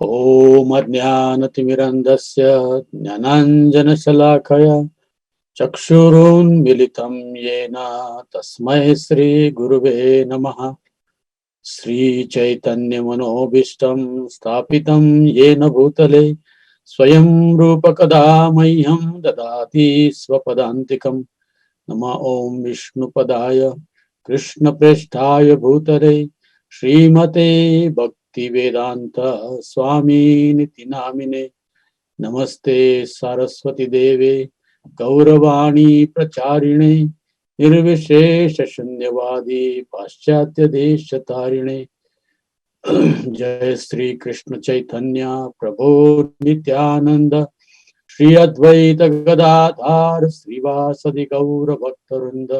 ॐ अज्ञानतिमिरन्धस्य ज्ञानाञ्जनशलाकया चक्षुरुन्मिलितं येन तस्मै श्रीगुरुवे नमः। श्रीचैतन्यमनोभीष्टं स्थापितं येन भूतले स्वयं रूपकदा मह्यं ददाति स्वपदान्तिकं। नमः ॐ विष्णुपदाय कृष्णप्रेष्ठाय भूतले श्रीमते भक्ति वेदांत स्वामी निति नामिने। नमस्ते सरस्वती देवे गौरवाणी प्रचारिणे निर्विशेष शून्यवादी पाश्चात्य देश तारिणे। जय श्री कृष्ण चैतन्य प्रभो नित्यानंद श्री अद्वैत गदाधार श्रीवासदि गौर भक्तवृंद।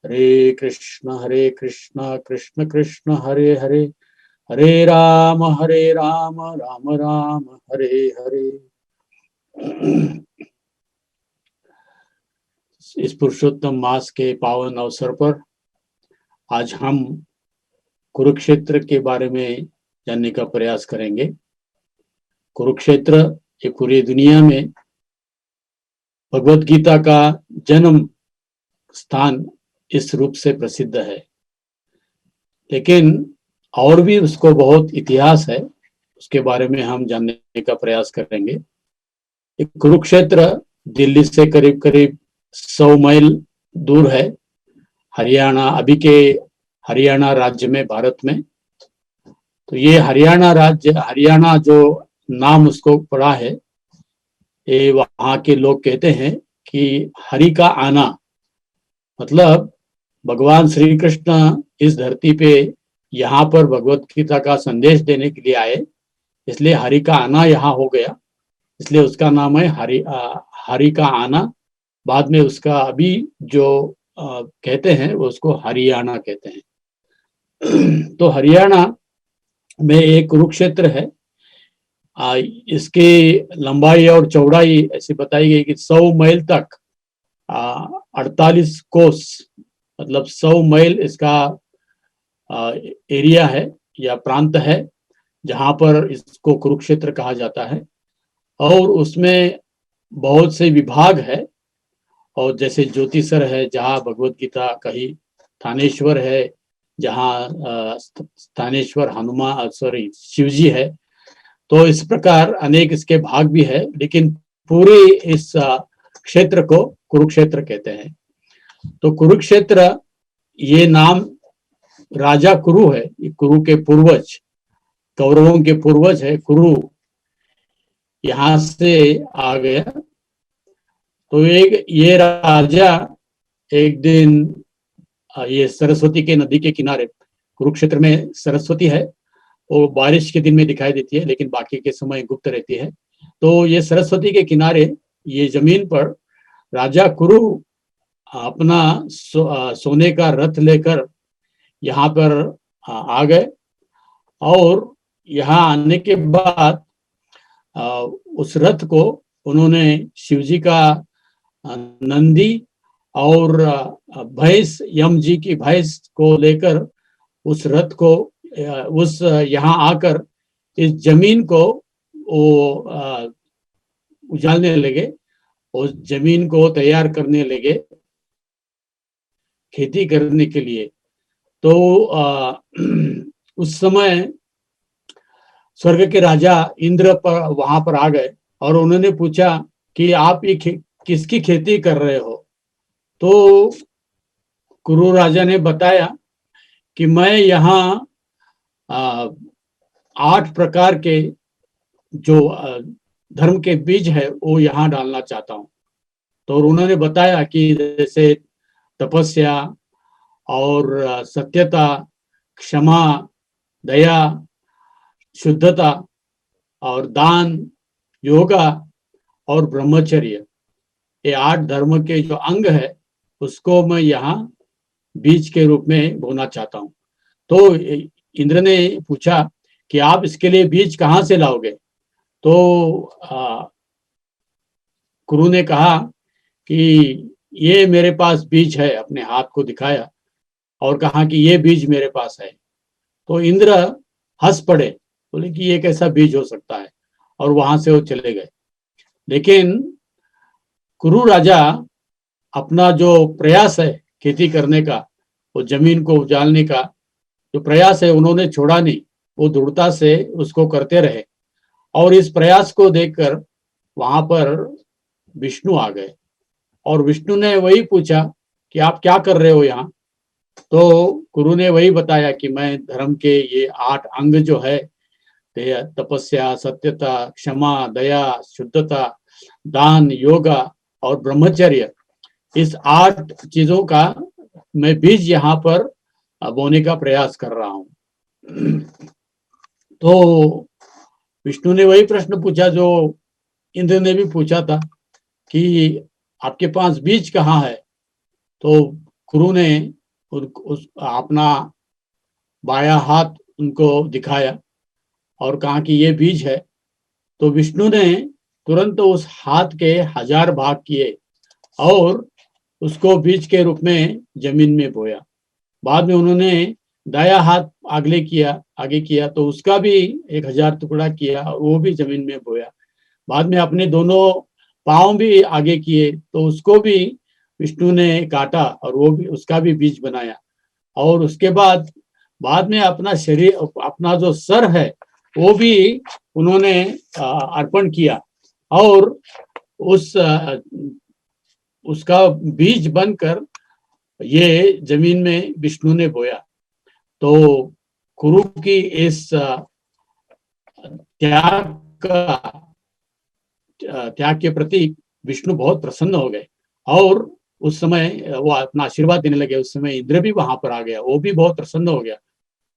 हरे कृष्ण कृष्ण कृष्ण हरे हरे, हरे राम राम राम हरे हरे। इस पुरुषोत्तम मास के पावन अवसर पर आज हम कुरुक्षेत्र के बारे में जानने का प्रयास करेंगे। कुरुक्षेत्र ये पूरी दुनिया में भगवत गीता का जन्म स्थान इस रूप से प्रसिद्ध है, लेकिन और भी उसको बहुत इतिहास है, उसके बारे में हम जानने का प्रयास करेंगे। कुरुक्षेत्र दिल्ली से करीब करीब 100 मील दूर है, हरियाणा, अभी के हरियाणा राज्य में, भारत में। तो ये हरियाणा राज्य, हरियाणा जो नाम उसको पड़ा है, ये वहाँ के लोग कहते हैं कि हरि का आना, मतलब भगवान श्री कृष्ण इस धरती पे यहाँ पर भगवत गीता का संदेश देने के लिए आए, इसलिए हरि का आना यहाँ हो गया, इसलिए उसका नाम है हरि का आना। बाद में उसका अभी जो कहते हैं वो उसको हरियाणा कहते हैं। तो हरियाणा में एक कुरुक्षेत्र है। इसकी लंबाई और चौड़ाई ऐसी बताई गई कि 100 मील तक 48 कोस, मतलब 100 मील इसका एरिया है या प्रांत है, जहाँ पर इसको कुरुक्षेत्र कहा जाता है। और उसमें बहुत से विभाग है, और जैसे ज्योतिषर है जहाँ भगवत गीता कही, थानेश्वर है जहाँ स्थानेश्वर हनुमान शिवजी है। तो इस प्रकार अनेक इसके भाग भी है, लेकिन पूरे इस क्षेत्र को कुरुक्षेत्र कहते हैं। तो कुरुक्षेत्र ये नाम राजा कुरु है, कुरु के पूर्वज, कौरवों के पूर्वज है कुरु, यहाँ से आ गया। तो एक ये राजा एक दिन ये सरस्वती के नदी के किनारे, कुरुक्षेत्र में सरस्वती है, वो बारिश के दिन में दिखाई देती है लेकिन बाकी के समय गुप्त रहती है। तो ये सरस्वती के किनारे ये जमीन पर राजा कुरु अपना सोने का रथ लेकर यहाँ पर आ गए। और यहाँ आने के बाद उस रथ को उन्होंने शिवजी का नंदी और भैंस, यम जी की भैंस को लेकर उस रथ को उस यहाँ आकर इस जमीन को वो उजालने लगे, उस जमीन को तैयार करने लगे खेती करने के लिए। तो उस समय स्वर्ग के राजा इंद्र पर वहां पर आ गए और उन्होंने पूछा कि आप ये किसकी खेती कर रहे हो? तो कुरु राजा ने बताया कि मैं यहाँ 8 प्रकार के जो धर्म के बीज है वो यहाँ डालना चाहता हूँ। तो उन्होंने बताया कि जैसे तपस्या और सत्यता, क्षमा, दया, शुद्धता और दान, योगा और ब्रह्मचर्य, ये 8 धर्म के जो अंग है उसको मैं यहाँ बीज के रूप में बोना चाहता हूँ। तो इंद्र ने पूछा कि आप इसके लिए बीज कहाँ से लाओगे? तो गुरु ने कहा कि ये मेरे पास बीज है, अपने हाथ को दिखाया और कहा कि ये बीज मेरे पास है। तो इंद्र हंस पड़े बोले कि ये कैसा बीज हो सकता है, और वहां से वो चले गए। लेकिन कुरु राजा अपना जो प्रयास है खेती करने का, वो जमीन को उजालने का जो प्रयास है उन्होंने छोड़ा नहीं, वो दृढ़ता से उसको करते रहे। और इस प्रयास को देखकर वहां पर विष्णु आ गए, और विष्णु ने वही पूछा कि आप क्या कर रहे हो यहाँ। तो गुरु ने वही बताया कि मैं धर्म के ये 8 अंग जो है, तपस्या, सत्यता, क्षमा, दया, शुद्धता, दान, योगा और ब्रह्मचर्य, इस 8 चीजों का मैं बीज यहाँ पर बोने का प्रयास कर रहा हूँ। तो विष्णु ने वही प्रश्न पूछा जो इंद्र ने भी पूछा था कि आपके पास बीज कहाँ है। तो गुरु ने अपना बायां हाथ उनको दिखाया और कहा कि ये बीज है। तो विष्णु ने तुरंत उस हाथ के 1000 भाग किए और उसको बीज के रूप में जमीन में बोया। बाद में उन्होंने दाया हाथ आगे किया तो उसका भी 1000 टुकड़ा किया और वो भी जमीन में बोया। बाद में अपने दोनों पांव भी आगे किए तो उसको भी विष्णु ने काटा और वो भी उसका भी बीज बनाया। और उसके बाद में अपना शरीर, अपना जो सर है वो भी उन्होंने अर्पण किया और उसका बीज बनकर ये जमीन में विष्णु ने बोया। तो गुरु की इस त्याग के प्रति विष्णु बहुत प्रसन्न हो गए और उस समय वो अपना आशीर्वाद देने लगे। उस समय इंद्र भी वहां पर आ गया, वो भी बहुत प्रसन्न हो गया।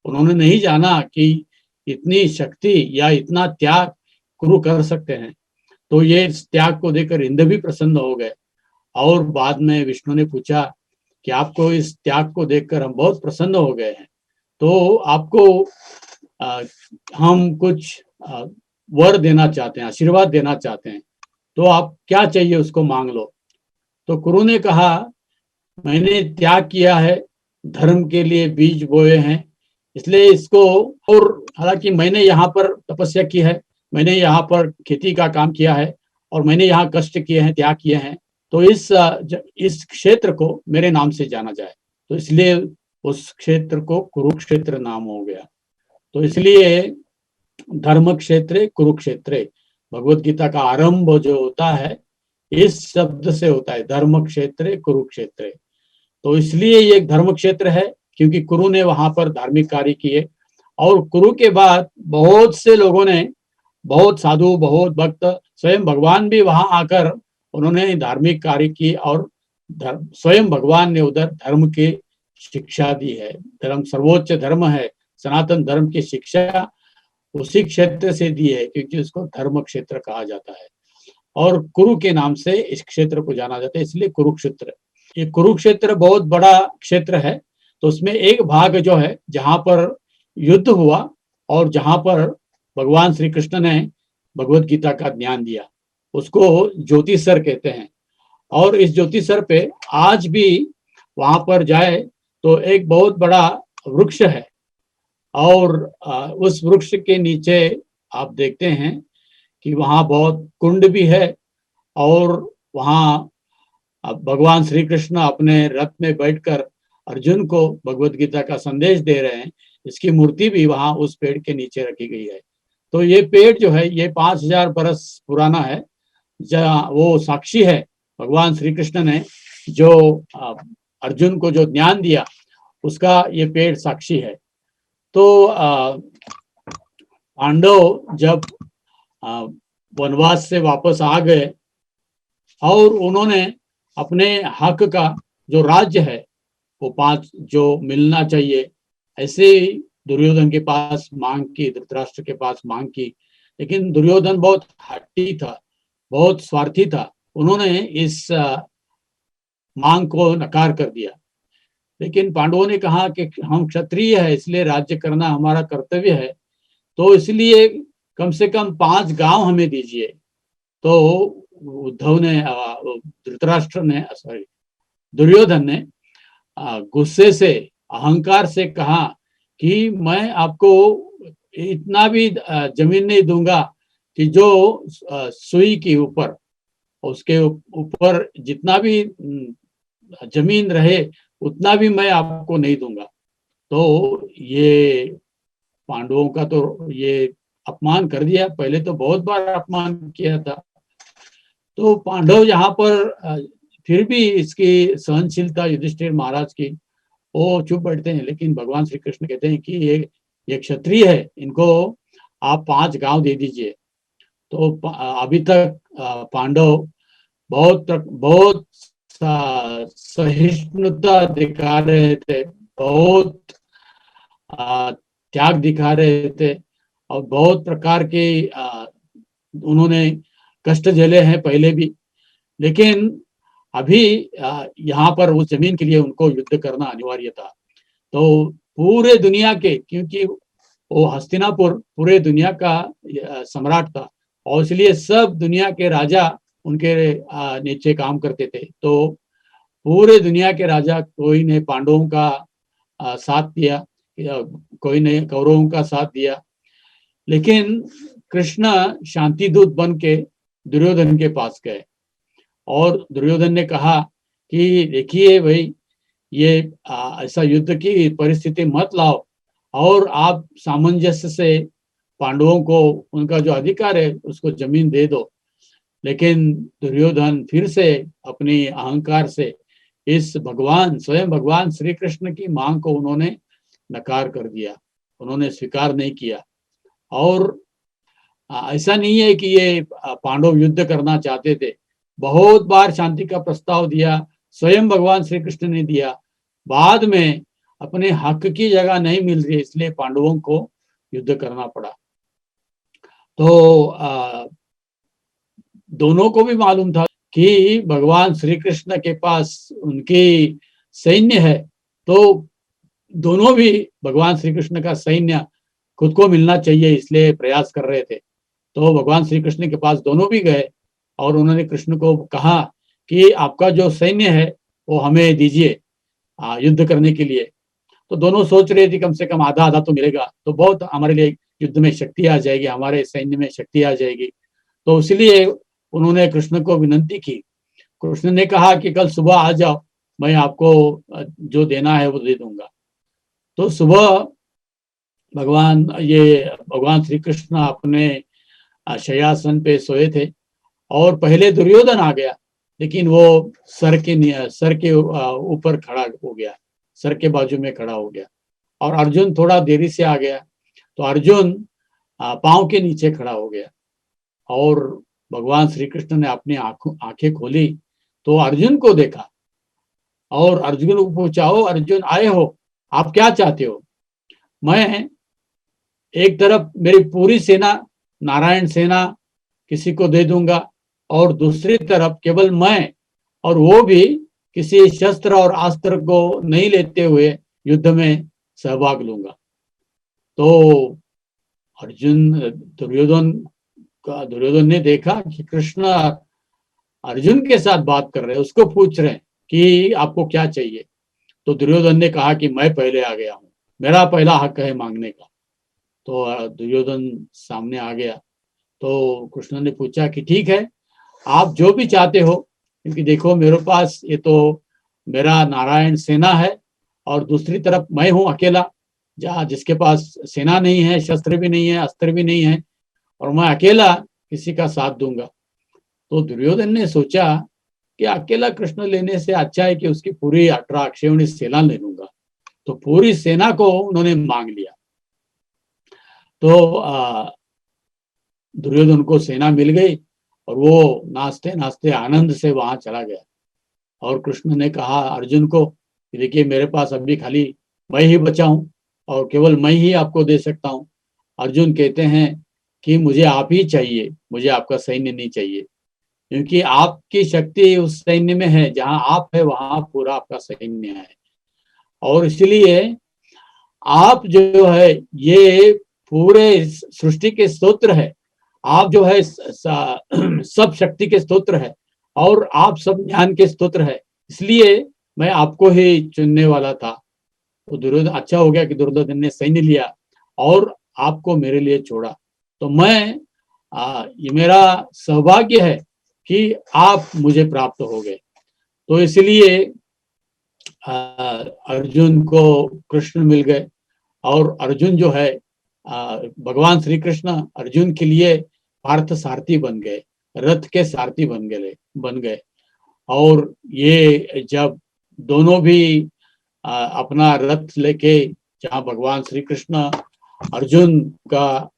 उन्होंने नहीं जाना कि इतनी शक्ति या इतना त्याग गुरु कर सकते हैं। तो ये त्याग को देखकर इंद्र भी प्रसन्न हो गए। और बाद में विष्णु ने पूछा कि आपको इस त्याग को देखकर हम बहुत प्रसन्न हो गए हैं, तो आपको हम कुछ वर देना चाहते हैं, आशीर्वाद देना चाहते हैं, तो आप क्या चाहिए उसको मांग लो। तो गुरु ने कहा, मैंने त्याग किया है, धर्म के लिए बीज बोए हैं, इसलिए इसको, और हालांकि मैंने यहाँ पर तपस्या की है, मैंने यहाँ पर खेती का काम किया है और मैंने यहाँ कष्ट किए हैं, त्याग किए हैं, तो इस क्षेत्र को मेरे नाम से जाना जाए। तो इसलिए उस क्षेत्र को कुरुक्षेत्र नाम हो गया। तो इसलिए धर्म क्षेत्र कुरुक्षेत्र, भगवत गीता का आरंभ जो होता है इस शब्द से होता है, धर्म क्षेत्र कुरुक्षेत्र। तो इसलिए ये एक धर्म क्षेत्र है क्योंकि कुरु ने वहां पर धार्मिक कार्य किए और कुरु के बाद बहुत से लोगों ने, बहुत साधु, बहुत भक्त, स्वयं भगवान भी वहां आकर उन्होंने धार्मिक कार्य की और स्वयं भगवान ने उधर धर्म की शिक्षा दी है। धर्म सर्वोच्च धर्म है, सनातन धर्म की शिक्षा उसी क्षेत्र से दी है क्योंकि उसको धर्म क्षेत्र कहा जाता है और कुरु के नाम से इस क्षेत्र को जाना जाता है, इसलिए कुरुक्षेत्र। ये कुरुक्षेत्र बहुत बड़ा क्षेत्र है। तो उसमें एक भाग जो है जहां पर युद्ध हुआ और जहां पर भगवान श्री कृष्ण ने भगवत गीता का ज्ञान दिया, उसको ज्योतिसर कहते हैं। और इस ज्योतिसर पे आज भी वहां पर जाए तो एक बहुत बड़ा वृक्ष है और उस वृक्ष के नीचे आप देखते हैं कि वहां बहुत कुंड भी है और वहां भगवान श्री कृष्ण अपने रथ में बैठकर अर्जुन को भगवत गीता का संदेश दे रहे हैं। इसकी मूर्ति भी वहां उस पेड़ के नीचे रखी गई है। तो ये पेड़ जो है ये 5000 बरस पुराना है, जहाँ वो साक्षी है भगवान श्री कृष्ण ने जो अर्जुन को जो ज्ञान दिया उसका ये पेड़ साक्षी है। तो पांडव जब वनवास से वापस आ गए और उन्होंने अपने हक का जो राज्य है वो 5 जो मिलना चाहिए ऐसे दुर्योधन के पास मांग की, धृतराष्ट्र के पास मांग की, लेकिन दुर्योधन बहुत हठी था, बहुत स्वार्थी था। उन्होंने इस मांग को नकार कर दिया। लेकिन पांडवों ने कहा कि हम क्षत्रिय है इसलिए राज्य करना हमारा कर्तव्य है, तो इसलिए कम से कम 5 गांव हमें दीजिए। तो उद्धव ने, धृतराष्ट्र ने, सॉरी दुर्योधन ने गुस्से से, अहंकार से कहा कि मैं आपको इतना भी जमीन नहीं दूंगा कि जो सुई के ऊपर, उसके ऊपर जितना भी जमीन रहे उतना भी मैं आपको नहीं दूंगा। तो ये पांडवों का तो ये अपमान कर दिया, पहले तो बहुत बार अपमान किया था। तो पांडव यहाँ पर फिर भी इसकी सहनशीलता युधिष्ठिर महाराज की, वो चुप बैठते हैं। लेकिन भगवान श्री कृष्ण कहते हैं कि ये क्षत्रिय है, इनको आप 5 गांव दे दीजिए। तो अभी तक पांडव बहुत सहिष्णुता दिखा रहे थे, बहुत त्याग दिखा रहे थे, और बहुत प्रकार के उन्होंने कष्ट झेले हैं पहले भी। लेकिन अभी यहाँ पर उस जमीन के लिए उनको युद्ध करना अनिवार्य था। तो पूरे दुनिया के, क्योंकि वो हस्तिनापुर पूरे दुनिया का सम्राट था, और इसलिए सब दुनिया के राजा उनके नीचे काम करते थे। तो पूरे दुनिया के राजा, कोई ने पांडवों का साथ दिया, कोई ने कौरवों का साथ दिया। लेकिन कृष्ण शांति दूत बन के दुर्योधन के पास गए, और दुर्योधन ने कहा कि देखिए भाई, ये ऐसा युद्ध की परिस्थिति मत लाओ, और आप सामंजस्य से पांडवों को उनका जो अधिकार है उसको जमीन दे दो। लेकिन दुर्योधन फिर से अपनी अहंकार से इस स्वयं भगवान श्री कृष्ण की मांग को उन्होंने नकार कर दिया, उन्होंने स्वीकार नहीं किया। और ऐसा नहीं है कि ये पांडव युद्ध करना चाहते थे, बहुत बार शांति का प्रस्ताव दिया, स्वयं भगवान श्री कृष्ण ने दिया। बाद में अपने हक की जगह नहीं मिल रही, इसलिए पांडवों को युद्ध करना पड़ा। तो दोनों को भी मालूम था कि भगवान श्री कृष्ण के पास उनकी सैन्य है, तो दोनों भी भगवान श्री कृष्ण का सैन्य खुद को मिलना चाहिए, इसलिए प्रयास कर रहे थे। तो भगवान श्री कृष्ण के पास दोनों भी गए, और उन्होंने कृष्ण को कहा कि आपका जो सैन्य है वो हमें दीजिए युद्ध करने के लिए। तो दोनों सोच रहे थे कम से कम आधा आधा तो मिलेगा, तो बहुत हमारे लिए युद्ध में शक्ति आ जाएगी, हमारे सैन्य में शक्ति आ जाएगी। तो इसलिए उन्होंने कृष्ण को विनती की। कृष्ण ने कहा कि कल सुबह आ जाओ, मैं आपको जो देना है वो दे दूंगा। तो सुबह भगवान श्री कृष्ण अपने शय्यासन पे सोए थे, और पहले दुर्योधन आ गया, लेकिन वो सर के ऊपर खड़ा हो गया, सर के बाजू में खड़ा हो गया। और अर्जुन थोड़ा देरी से आ गया, तो अर्जुन पांव के नीचे खड़ा हो गया। और भगवान श्री कृष्ण ने अपनी आंखें खोली तो अर्जुन को देखा, और अर्जुन को पूछा, ओ अर्जुन आए हो, आप क्या चाहते हो? मैं एक तरफ मेरी पूरी सेना, नारायण सेना किसी को दे दूंगा, और दूसरी तरफ केवल मैं, और वो भी किसी शस्त्र और अस्त्र को नहीं लेते हुए युद्ध में सहभाग लूंगा। तो दुर्योधन ने देखा कि कृष्ण अर्जुन के साथ बात कर रहे हैं, उसको पूछ रहे हैं कि आपको क्या चाहिए। तो दुर्योधन ने कहा कि मैं पहले आ गया हूं, मेरा पहला हक है मांगने का। तो दुर्योधन सामने आ गया। तो कृष्ण ने पूछा कि ठीक है, आप जो भी चाहते हो, क्योंकि देखो मेरे पास ये तो मेरा नारायण सेना है, और दूसरी तरफ मैं हूं अकेला, जहाँ जिसके पास सेना नहीं है, शस्त्र भी नहीं है, अस्त्र भी नहीं है, और मैं अकेला किसी का साथ दूंगा। तो दुर्योधन ने सोचा कि अकेला कृष्ण लेने से अच्छा है कि उसकी पूरी 18 अक्षौहिणी सेना ले लूंगा। तो पूरी सेना को उन्होंने मांग लिया। तो दुर्योधन को सेना मिल गई, और वो नाचते नाचते आनंद से वहां चला गया। और कृष्ण ने कहा अर्जुन को, देखिए मेरे पास अभी खाली मैं ही बचा हूं, और केवल मैं ही आपको दे सकता हूं। अर्जुन कहते हैं कि मुझे आप ही चाहिए, मुझे आपका सैन्य नहीं चाहिए, क्योंकि आपकी शक्ति उस सैन्य में है, जहां आप है वहां पूरा आपका सैन्य है। और इसलिए आप जो है ये पूरे सृष्टि के स्तोत्र है, आप जो है सब शक्ति के स्तोत्र है, और आप सब ज्ञान के स्तोत्र है, इसलिए मैं आपको ही चुनने वाला था। तो दुर्योधन, अच्छा हो गया कि दुर्योधन ने सैन्य लिया, और आपको मेरे लिए छोड़ा, तो मैं ये मेरा सौभाग्य है कि आप मुझे प्राप्त हो गए। तो इसलिए अर्जुन को कृष्ण मिल गए और अर्जुन जो है भगवान श्री कृष्ण अर्जुन के लिए पार्थ सारथी बन गए, रथ के सारथी बन गए। और ये जब दोनों भी अपना रथ लेके, जहाँ भगवान श्री कृष्ण अर्जुन का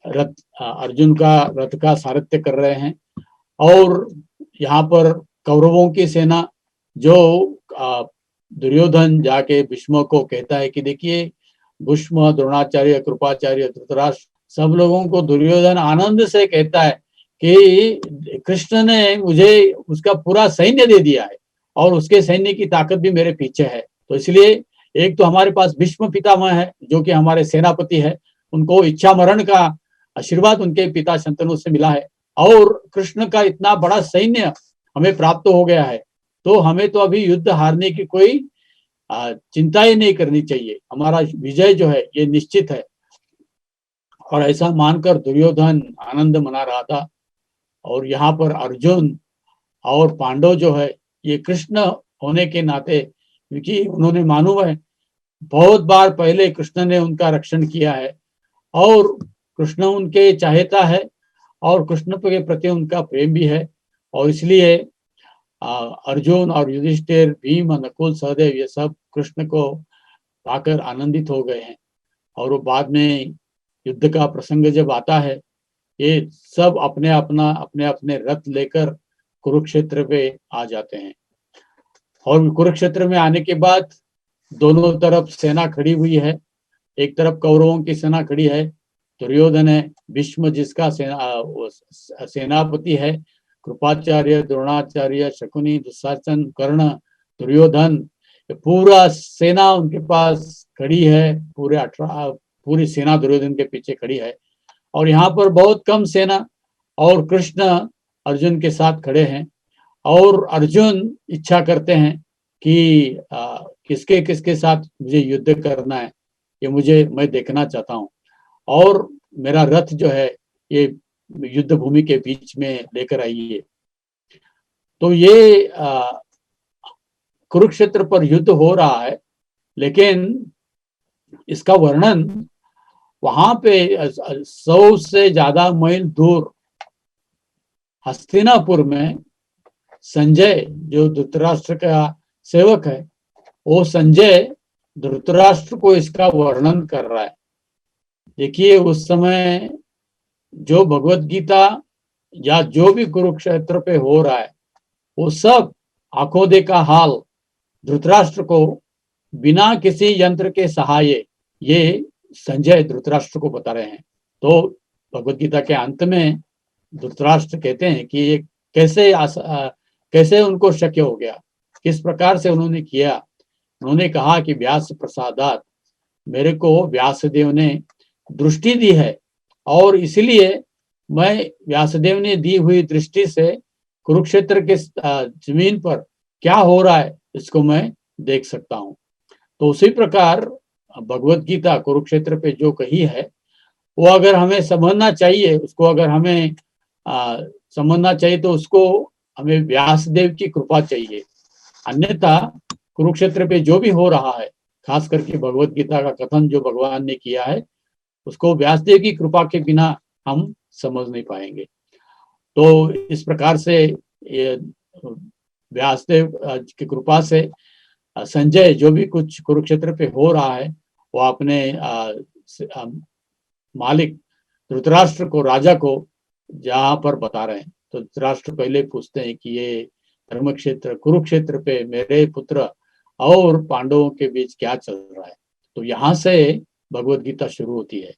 रथ का सारथ्य कर रहे हैं, और यहाँ पर कौरवों की सेना, जो दुर्योधन जाके भीष्म को कहता है कि देखिए, भीष्म, द्रोणाचार्य, कृपाचार्य, धृतराष्ट्र, सब लोगों को दुर्योधन आनंद से कहता है कि कृष्ण ने मुझे उसका पूरा सैन्य दे दिया है और उसके सैन्य की ताकत भी मेरे पीछे है। तो इसलिए एक तो हमारे पास भीष्म पितामह है जो कि हमारे सेनापति है, उनको इच्छा मरण का आशीर्वाद उनके पिता शंतनु से मिला है, और कृष्ण का इतना बड़ा सैन्य हमें प्राप्त हो गया है, तो हमें तो अभी युद्ध हारने की कोई चिंता ही नहीं करनी चाहिए, हमारा विजय जो है ये निश्चित है। और ऐसा मानकर दुर्योधन आनंद मना रहा था। और यहाँ पर अर्जुन और पांडव जो है, ये कृष्ण होने के नाते, क्योंकि उन्होंने मालूम है बहुत बार पहले कृष्ण ने उनका रक्षण किया है और कृष्ण उनके चाहता है और कृष्ण के प्रति उनका प्रेम भी है, और इसलिए अर्जुन और युधिष्ठिर, भीम, नकुल, सहदेव, ये सब कृष्ण को पाकर आनंदित हो गए हैं। और वो बाद में युद्ध का प्रसंग जब आता है, ये सब अपने अपने रथ लेकर कुरुक्षेत्र पे आ जाते हैं। और कुरुक्षेत्र में आने के बाद दोनों तरफ सेना खड़ी हुई है, एक तरफ कौरवों की सेना खड़ी है, दुर्योधन है, भीष्म जिसका सेनापति है, कृपाचार्य, द्रोणाचार्य, शकुनी, दुशासन, कर्ण, दुर्योधन, पूरा सेना उनके पास खड़ी है, पूरी सेना दुर्योधन के पीछे खड़ी है। और यहाँ पर बहुत कम सेना और कृष्ण अर्जुन के साथ खड़े हैं, और अर्जुन इच्छा करते हैं कि किसके किसके साथ मुझे युद्ध करना है, ये मैं देखना चाहता हूँ, और मेरा रथ जो है ये युद्ध भूमि के बीच में लेकर आइए। तो ये कुरुक्षेत्र पर युद्ध हो रहा है, लेकिन इसका वर्णन वहां पे 100 से ज्यादा मील दूर हस्तिनापुर में संजय, जो धृतराष्ट्र का सेवक है, वो संजय धृतराष्ट्र को इसका वर्णन कर रहा है। देखिए, उस समय जो भगवत गीता या जो भी कुरुक्षेत्र पे हो रहा है, वो सब आंखों देखा हाल धृतराष्ट्र को बिना किसी यंत्र के सहाय ये संजय धृतराष्ट्र को बता रहे हैं। तो भगवत गीता के अंत में धृतराष्ट्र कहते हैं कि ये कैसे उनको शक्य हो गया, किस प्रकार से उन्होंने किया। उन्होंने कहा कि व्यास प्रसादात, मेरे को व्यासदेव ने दृष्टि दी है, और इसलिए मैं व्यासदेव ने दी हुई दृष्टि से कुरुक्षेत्र के जमीन पर क्या हो रहा है इसको मैं देख सकता हूँ। तो उसी प्रकार भगवत गीता कुरुक्षेत्र पे जो कही है, वो अगर हमें समझना चाहिए, उसको अगर हमें समझना चाहिए, तो उसको हमें व्यासदेव की कृपा चाहिए। अन्यथा कुरुक्षेत्र पे जो भी हो रहा है, खास करके भगवत गीता का कथन जो भगवान ने किया है, उसको व्यासदेव की कृपा के बिना हम समझ नहीं पाएंगे। तो इस प्रकार से ये व्यासदेव की कृपा से संजय जो भी कुछ कुरुक्षेत्र पे हो रहा है, वो अपने मालिक धृतराष्ट्र को, राजा को जहाँ पर बता रहे हैं। तो धृतराष्ट्र पहले पूछते हैं कि ये धर्म क्षेत्र कुरुक्षेत्र पे मेरे पुत्र और पांडवों के बीच क्या चल रहा है। तो यहाँ से भगवत गीता शुरू होती है।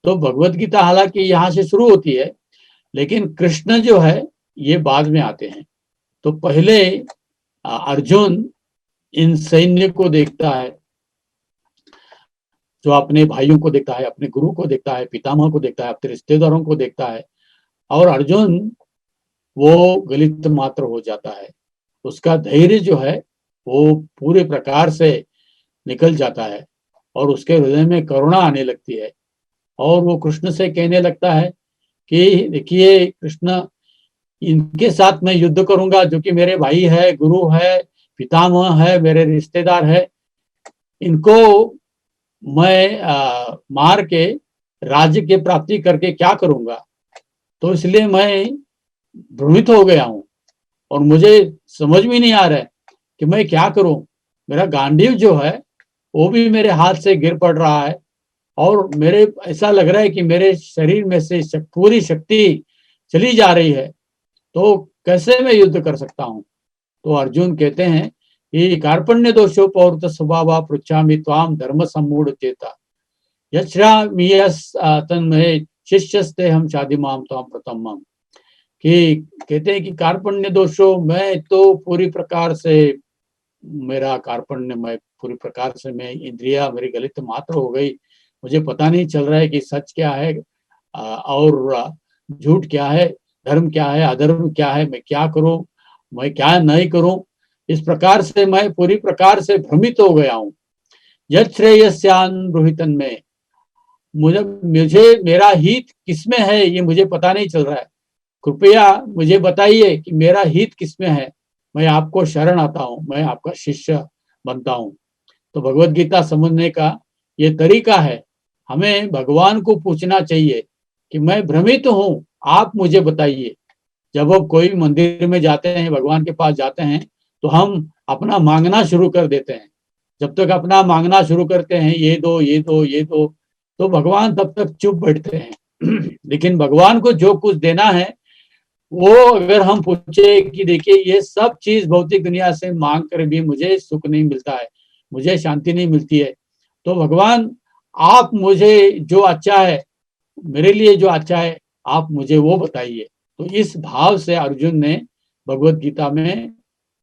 तो भगवत गीता हालांकि यहाँ से शुरू होती है, लेकिन कृष्ण जो है ये बाद में आते हैं। तो पहले अर्जुन इन सैन्य को देखता है, जो अपने भाइयों को देखता है, अपने गुरु को देखता है, पितामह को देखता है, अपने रिश्तेदारों को देखता है, और अर्जुन वो गलित मात्र हो जाता है। उसका धैर्य जो है वो पूरे प्रकार से निकल जाता है और उसके हृदय में करुणा आने लगती है। और वो कृष्ण से कहने लगता है कि देखिए कृष्ण, इनके साथ मैं युद्ध करूंगा जो कि मेरे भाई है, गुरु है, पितामह है, मेरे रिश्तेदार है। इनको मैं मार के राज्य की प्राप्ति करके क्या करूंगा। तो इसलिए मैं भ्रमित हो गया हूँ और मुझे समझ में नहीं आ रहा है कि मैं क्या करूं। मेरा गांडीव जो है वो भी मेरे हाथ से गिर पड़ रहा है और मेरे ऐसा लग रहा है कि मेरे शरीर में से पूरी शक्ति चली जा रही है। तो कैसे मैं युद्ध कर सकता हूँ। तो अर्जुन कहते हैं कि कार्पण्य दोषो पौरुत स्वभाव पृच्छामि त्वाम धर्म सम्मूढ़ चेता यश्रामियस तन्महे शिष्यस्ते हम शादी माम त्वाम प्रथमम। कि कहते हैं कि कार्पण्य दोषो, मैं तो पूरी प्रकार से, मेरा कार्पण्य, मैं पूरी प्रकार से, मैं इंद्रिया मेरी गलित मात्र हो गई। मुझे पता नहीं चल रहा है कि सच क्या है और झूठ क्या है, धर्म क्या है, अधर्म क्या है, मैं क्या करूं, मैं क्या नहीं करूं। इस प्रकार से मैं पूरी प्रकार से भ्रमित हो गया हूं। यत् श्रेयस्यान रोहितन में, मुझे मुझे मेरा हित किसमें है ये मुझे पता नहीं चल रहा है। कृपया मुझे बताइए कि मेरा हित किसमें है। मैं आपको शरण आता हूँ, मैं आपका शिष्य बनता हूँ। तो भगवत गीता समझने का ये तरीका है। हमें भगवान को पूछना चाहिए कि मैं भ्रमित हूँ, आप मुझे बताइए। जब हम कोई मंदिर में जाते हैं, भगवान के पास जाते हैं, तो हम अपना मांगना शुरू कर देते हैं। जब तक अपना मांगना शुरू करते हैं, ये दो ये दो ये दो, तो भगवान तब तक चुप बैठते हैं। लेकिन भगवान को जो कुछ देना है वो अगर हम पूछे कि देखिए ये सब चीज भौतिक दुनिया से मांग कर भी मुझे सुख नहीं मिलता है, मुझे शांति नहीं मिलती है, तो भगवान आप मुझे जो अच्छा है, मेरे लिए जो अच्छा है, आप मुझे वो बताइए। तो इस भाव से अर्जुन ने भगवत गीता में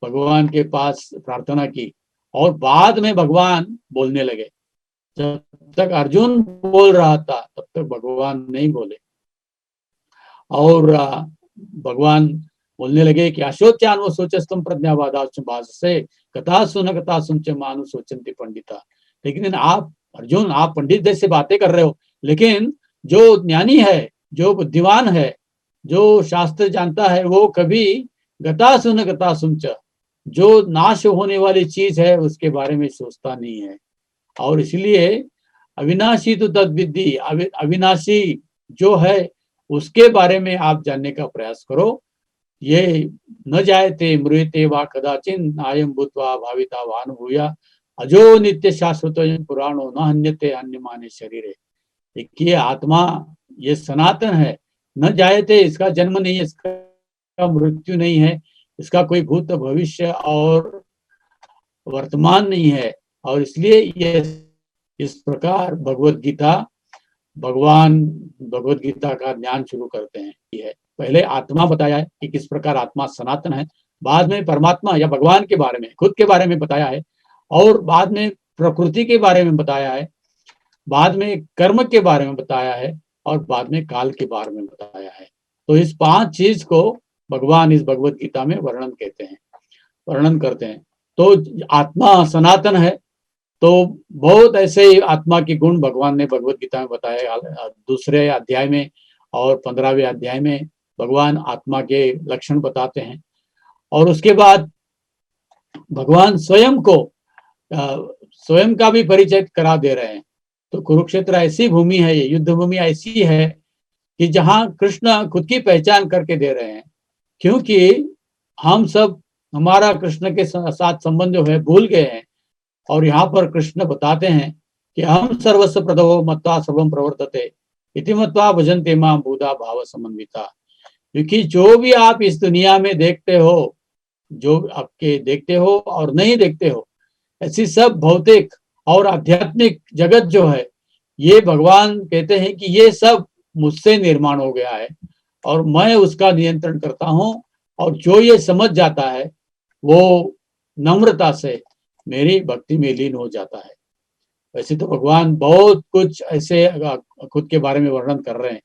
भगवान के पास प्रार्थना की और बाद में भगवान बोलने लगे। जब तक अर्जुन बोल रहा था तब तक भगवान नहीं बोले। और भगवान बोलने लगे कि अशोच्यान वो सोचस्तम प्रज्ञावादाश्च भाषसे कथा सुन च मानु सोचंती पंडिता। लेकिन आप अर्जुन, आप पंडित जैसे बातें कर रहे हो, लेकिन जो ज्ञानी है, जो बुद्धिमान है, जो शास्त्र जानता है, वो कभी गता सुन च, जो नाश होने वाली चीज है उसके बारे में सोचता नहीं है। और इसलिए अविनाशी तो तद विद्धि, अविनाशी जो है उसके बारे में आप जानने का प्रयास करो। ये न जायते मृते वा कदाचिन आयम भूत्वा भाविता वानुभूया अजो नित्य शाश्वत पुराणो न हन्यते अन्यमाने शरीरे। देखिए आत्मा ये सनातन है, न जायते, इसका जन्म नहीं है, इसका मृत्यु नहीं है, इसका कोई भूत भविष्य और वर्तमान नहीं है। और इसलिए ये इस प्रकार भगवत गीता, भगवान भगवत गीता का ज्ञान शुरू करते हैं। है पहले आत्मा बताया है कि किस प्रकार आत्मा सनातन है, बाद में परमात्मा या भगवान के बारे में, खुद के बारे में बताया है, और बाद में प्रकृति के बारे में बताया है, बाद में कर्म के बारे में बताया है, और बाद में काल के बारे में बताया है। तो इस 5 चीज को भगवान इस भगवत गीता में वर्णन करते हैं। तो आत्मा सनातन है। तो बहुत ऐसे आत्मा के गुण भगवान ने भगवत गीता में बताया। दूसरे अध्याय में और 15वें अध्याय में भगवान आत्मा के लक्षण बताते हैं। और उसके बाद भगवान स्वयं को स्वयं का भी परिचय करा दे रहे हैं। तो कुरुक्षेत्र ऐसी भूमि है, ये युद्ध भूमि ऐसी है कि जहां कृष्ण खुद की पहचान करके दे रहे हैं। क्योंकि हम सब हमारा कृष्ण के साथ संबंध जो है भूल गए हैं। और यहाँ पर कृष्ण बताते हैं कि हम सर्वस्व प्रदो मत्वा सर्वम प्रवर्तते इति मत्वा भजन्ते मां भूता भाव समन्विता। क्योंकि जो भी आप इस दुनिया में देखते हो, जो आपके देखते हो और नहीं देखते हो, ऐसी सब भौतिक और आध्यात्मिक जगत जो है, ये भगवान कहते हैं कि ये सब मुझसे निर्माण हो गया है और मैं उसका नियंत्रण करता हूँ। और जो ये समझ जाता है वो नम्रता से मेरी भक्ति में लीन हो जाता है। वैसे तो भगवान बहुत कुछ ऐसे खुद के बारे में वर्णन कर रहे हैं।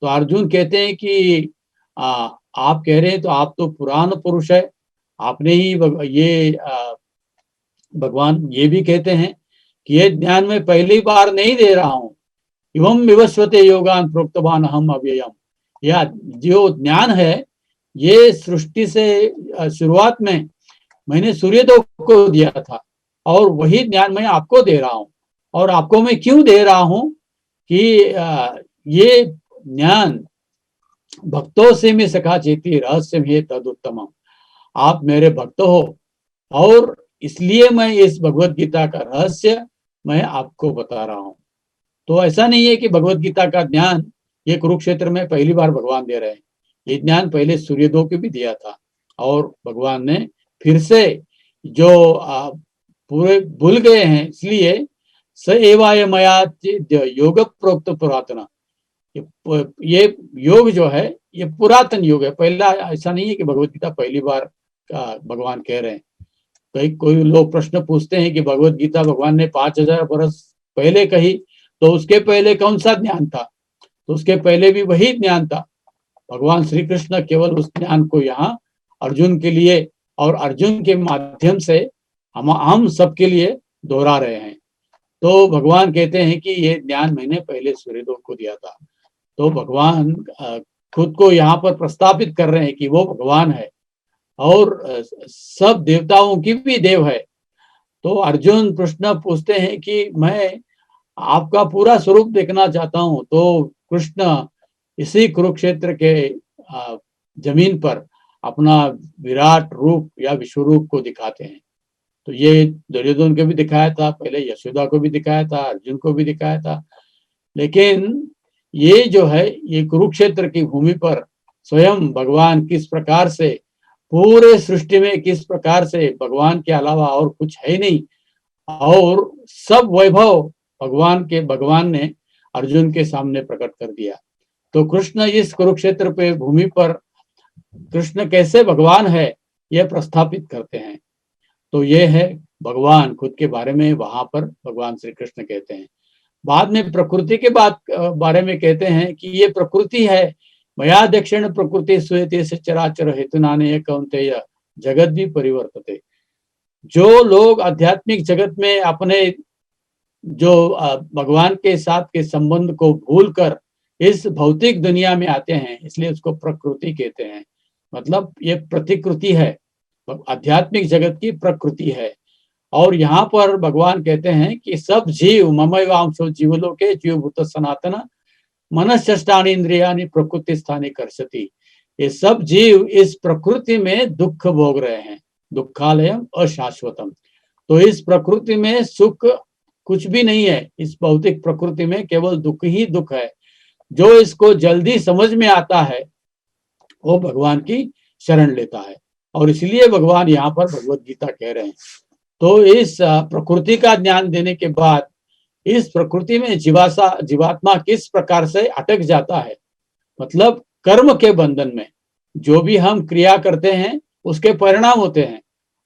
तो अर्जुन कहते हैं कि आप कह रहे हैं तो आप तो पुराण पुरुष है, आपने ही ये भगवान ये भी कहते हैं कि ये ज्ञान मैं पहली बार नहीं दे रहा हूँ, एवं विवस्वते योगान प्रोक्तवान हम अव्ययम। यह जो ज्ञान है ये सृष्टि से शुरुआत में मैंने सूर्यदेव को दिया था और वही ज्ञान मैं आपको दे रहा हूँ। और आपको मैं क्यों दे रहा हूँ कि ये ज्ञान भक्तों से में सखा चेती रहस्य में तदुत्तम। आप मेरे भक्त हो और इसलिए मैं इस भगवत गीता का रहस्य मैं आपको बता रहा हूँ। तो ऐसा नहीं है कि भगवत गीता का ज्ञान ये कुरुक्षेत्र में पहली बार भगवान दे रहे हैं। ये ज्ञान पहले सूर्यदेव को भी दिया था और भगवान ने फिर से जो पूरे भूल गए हैं इसलिए स एवाय मया योग प्रोक्त पुरातना। ये योग जो है ये पुरातन योग है, पहला ऐसा नहीं है कि भगवत गीता पहली बार का भगवान कह रहे हैं। कई कोई लोग प्रश्न पूछते हैं कि भगवत गीता भगवान ने 5000 वर्ष पहले कही तो उसके पहले कौन सा ज्ञान था? तो उसके पहले भी वही ज्ञान था। भगवान श्री कृष्ण केवल उस ज्ञान को यहाँ अर्जुन के लिए और अर्जुन के माध्यम से हम सबके लिए दोहरा रहे हैं। तो भगवान कहते हैं कि ये ज्ञान मैंने पहले सूर्यदेव को दिया था। तो भगवान खुद को यहाँ पर प्रस्तापित कर रहे हैं कि वो भगवान है और सब देवताओं की भी देव है। तो अर्जुन प्रश्न पूछते हैं कि मैं आपका पूरा स्वरूप देखना चाहता हूँ। तो कृष्ण इसी कुरुक्षेत्र के जमीन पर अपना विराट रूप या विश्वरूप को दिखाते हैं। तो ये दुर्योधन को भी दिखाया था, पहले यशोदा को भी दिखाया था, अर्जुन को भी दिखाया था। लेकिन ये जो है ये कुरुक्षेत्र की भूमि पर स्वयं भगवान किस प्रकार से पूरे सृष्टि में किस प्रकार से भगवान के अलावा और कुछ है नहीं और सब वैभव भगवान ने अर्जुन के सामने प्रकट कर दिया। तो कृष्ण इस कुरुक्षेत्र पे भूमि पर कृष्ण कैसे भगवान है यह प्रस्थापित करते हैं। तो ये है भगवान खुद के बारे में वहां पर भगवान श्री कृष्ण कहते हैं। बाद में प्रकृति के बारे में कहते हैं कि ये प्रकृति है, मया दक्षिण प्रकृति सुयते से चराचर हेतुनाने कौन्तेय जगत भी परिवर्तते। जो लोग आध्यात्मिक जगत में अपने जो भगवान के साथ के संबंध को भूलकर इस भौतिक दुनिया में आते हैं इसलिए उसको प्रकृति कहते हैं। मतलब ये प्रतिकृति है, आध्यात्मिक जगत की प्रकृति है। और यहाँ पर भगवान कहते हैं कि सब जीव ममैवांशो जीवलोके जीवभूत सनातन मनश्चष्टानि इंद्रियानि प्रकृति स्थानी कर्षति। ये सब जीव इस प्रकृति में दुख भोग रहे हैं, दुखालयम अशाश्वतम। तो इस प्रकृति में सुख कुछ भी नहीं है, इस भौतिक प्रकृति में केवल दुख ही दुख है। जो इसको जल्दी समझ में आता है वो भगवान की शरण लेता है और इसलिए भगवान यहाँ पर भगवत गीता कह रहे हैं। तो इस प्रकृति का ज्ञान देने के बाद इस प्रकृति में जीवात्मा किस प्रकार से अटक जाता है, मतलब कर्म के बंधन में। जो भी हम क्रिया करते हैं उसके परिणाम होते हैं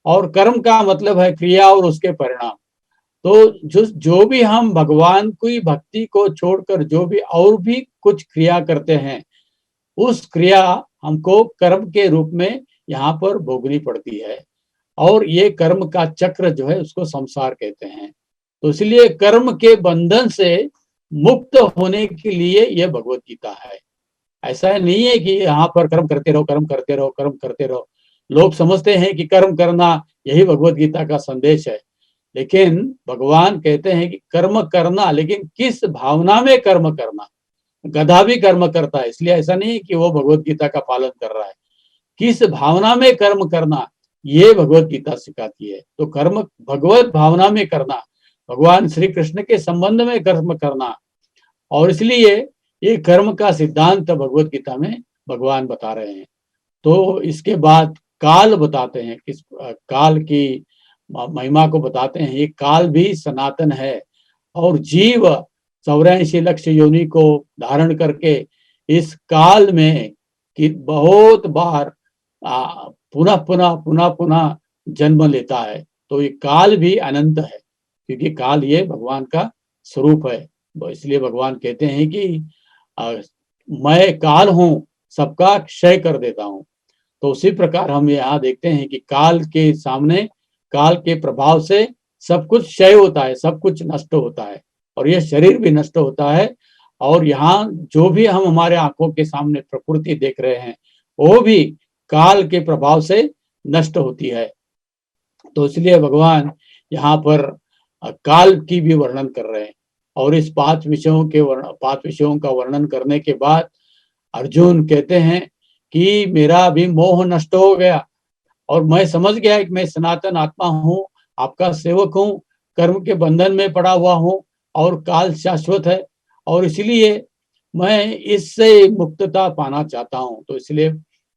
और कर्म का मतलब है क्रिया और उसके परिणाम। तो जो भी हम भगवान की भक्ति को छोड़कर जो भी और भी कुछ क्रिया करते हैं उस क्रिया हमको कर्म के रूप में यहाँ पर भोगनी पड़ती है और ये कर्म का चक्र जो है उसको संसार कहते हैं। तो इसलिए कर्म के बंधन से मुक्त होने के लिए यह भगवत गीता है। ऐसा नहीं है कि यहाँ पर कर्म करते रहो कर्म करते रहो कर्म करते रहो। लोग समझते हैं कि कर्म करना यही भगवत गीता का संदेश है, लेकिन भगवान कहते हैं कि कर्म करना, लेकिन किस भावना में कर्म करना। गधा भी कर्म करता है, इसलिए ऐसा नहीं है कि वो भगवत गीता का पालन कर रहा है। किस भावना में कर्म करना ये भगवत गीता सिखाती है। तो कर्म भगवत भावना में करना, भगवान श्री कृष्ण के संबंध में कर्म करना, और इसलिए ये कर्म का सिद्धांत भगवत गीता में भगवान बता रहे हैं। तो इसके बाद काल बताते हैं, किस काल की महिमा को बताते हैं। ये काल भी सनातन है और जीव 84 लक्ष योनि को धारण करके इस काल में कि बहुत बार पुनः पुनः जन्म लेता है। तो ये काल भी अनंत है क्योंकि काल ये भगवान का स्वरूप है। इसलिए भगवान कहते हैं कि मैं काल हूं, सबका क्षय कर देता हूं। तो उसी प्रकार हम यहाँ देखते हैं कि काल के सामने, काल के प्रभाव से सब कुछ क्षय होता है, सब कुछ नष्ट होता है और यह शरीर भी नष्ट होता है और यहाँ जो भी हम हमारे आंखों के सामने प्रकृति देख रहे हैं वो भी काल के प्रभाव से नष्ट होती है। तो इसलिए भगवान यहाँ पर काल की भी वर्णन कर रहे हैं। और इस 5 विषयों का वर्णन करने के बाद अर्जुन कहते हैं कि मेरा भी मोह नष्ट हो गया और मैं समझ गया कि मैं सनातन आत्मा हूँ, आपका सेवक हूँ, कर्म के बंधन में पड़ा हुआ हूँ और काल शाश्वत है और इसलिए मैं इससे मुक्तता पाना चाहता हूँ। तो इसलिए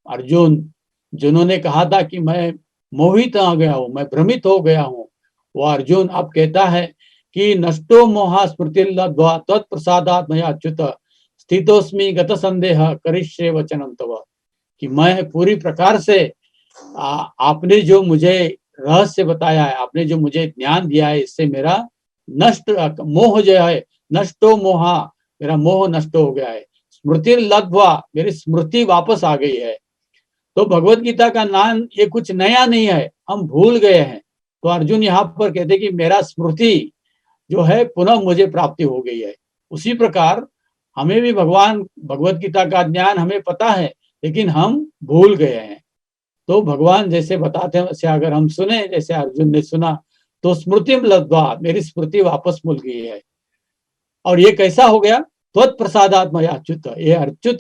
अर्जुन जिन्होंने कहा था कि मैं मोहित आ गया हूँ, मैं भ्रमित हो गया हूँ, वो अर्जुन अब कहता है कि नष्टो मोहा स्मृतिर्लब्ध्वा त्वत्प्रसादात् मया अच्युत स्थितोस्मि गत संदेह करिष्ये वचनं तव। कि मैं पूरी प्रकार से आपने जो मुझे रहस्य बताया है, आपने जो मुझे ज्ञान दिया है, इससे मेरा नष्ट मोह जो है, नष्टो मोहा, मेरा मोह नष्ट हो गया है। स्मृति लब्ध्वा, मेरी स्मृति वापस आ गई है। तो भगवत गीता का नाम ये कुछ नया नहीं है, हम भूल गए हैं। तो अर्जुन यहाँ पर कहते कि मेरा स्मृति जो है पुनः मुझे प्राप्ति हो गई है। उसी प्रकार हमें भी भगवान भगवत गीता का ज्ञान हमें पता है, लेकिन हम भूल गए हैं। तो भगवान जैसे बताते हैं वैसे अगर हम सुने, जैसे अर्जुन ने सुना, तो स्मृति लब्ध्वा, मेरी स्मृति वापस मिल गई है। और ये कैसा हो गया? त्वत्प्रसादात् मया अच्युत, ये अच्युत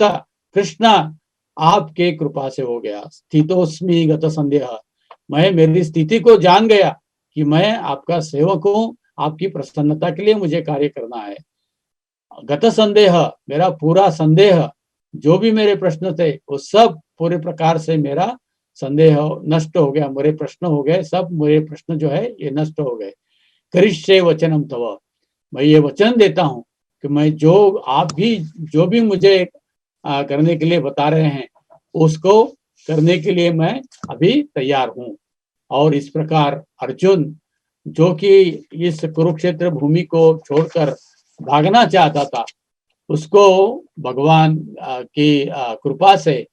कृष्ण आपके कृपा से हो गया। स्थितोस्मि गत संदेह, मैं मेरी स्थिति को जान गया कि मैं आपका सेवक हूँ, आपकी प्रसन्नता के लिए मुझे कार्य करना है। गत संदेह, मेरा पूरा संदेह, जो भी मेरे प्रश्न थे वो सब पूरे प्रकार से मेरा संदेह नष्ट हो गया, मेरे प्रश्न हो गए, सब मेरे प्रश्न जो है ये नष्ट हो गए। करिष्ये वचनम तव, मैं ये वचन देता हूँ कि मैं जो भी मुझे करने के लिए बता रहे हैं उसको करने के लिए मैं अभी तैयार हूँ। और इस प्रकार अर्जुन जो कि इस कुरुक्षेत्र भूमि को छोड़कर भागना चाहता था, उसको भगवान की कृपा से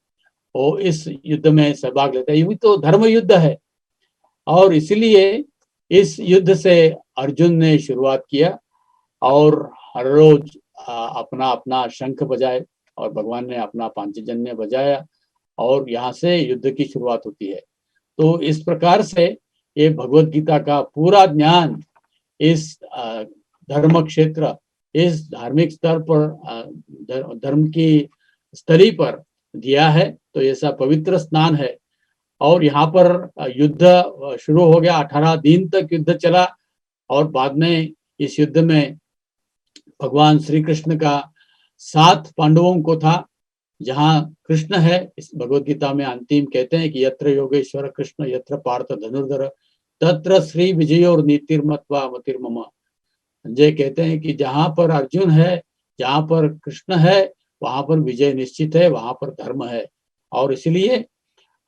वो इस युद्ध में सहभाग लेता है। ये भी तो धर्म युद्ध है और इसलिए इस युद्ध से अर्जुन ने शुरुआत किया और हर रोज अपना अपना शंख बजाए और भगवान ने अपना पांचजन्य बजाया और यहाँ से युद्ध की शुरुआत होती है। तो इस प्रकार से ये भगवत गीता का पूरा ज्ञान इस धर्म क्षेत्र, इस धार्मिक स्तर पर, धर्म की स्तरी पर दिया है। तो ऐसा पवित्र स्नान है। और यहाँ पर युद्ध शुरू हो गया, 18 दिन तक युद्ध चला और बाद में इस युद्ध में भगवान श्री कृष्ण का 7 पांडवों को था। जहाँ कृष्ण है, इस भगवत गीता में अंतिम कहते हैं कि यत्र योगेश्वर कृष्ण यत्र पार्थ धनुर्धर तत्र श्री विजय और नीतिर्मत्वा मतिर्मम। संजय कहते हैं कि जहाँ पर अर्जुन है, जहाँ पर कृष्ण है, वहां पर विजय निश्चित है, वहां पर धर्म है। और इसलिए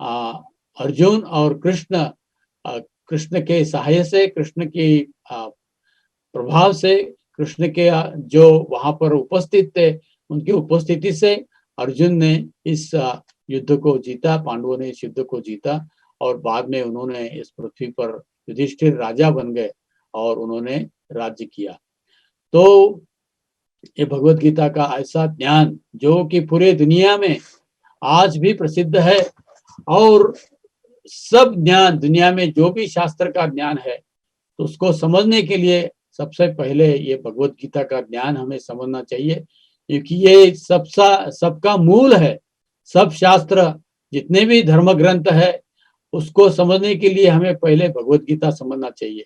अर्जुन और कृष्ण के सहाय से, कृष्ण की प्रभाव से, कृष्ण के जो वहां पर उपस्थित थे उनकी उपस्थिति से अर्जुन ने इस युद्ध को जीता, पांडवों ने इस युद्ध को जीता और बाद में उन्होंने इस पृथ्वी पर युधिष्ठिर राजा बन गए और उन्होंने राज्य किया। तो ये भगवत गीता का ऐसा ज्ञान जो कि पूरे दुनिया में आज भी प्रसिद्ध है और सब ज्ञान, दुनिया में जो भी शास्त्र का ज्ञान है तो उसको समझने के लिए सबसे पहले ये भगवत गीता का ज्ञान हमें समझना चाहिए, क्योंकि ये सबका मूल है। सब शास्त्र, जितने भी धर्म ग्रंथ है, उसको समझने के लिए हमें पहले भगवत गीता समझना चाहिए।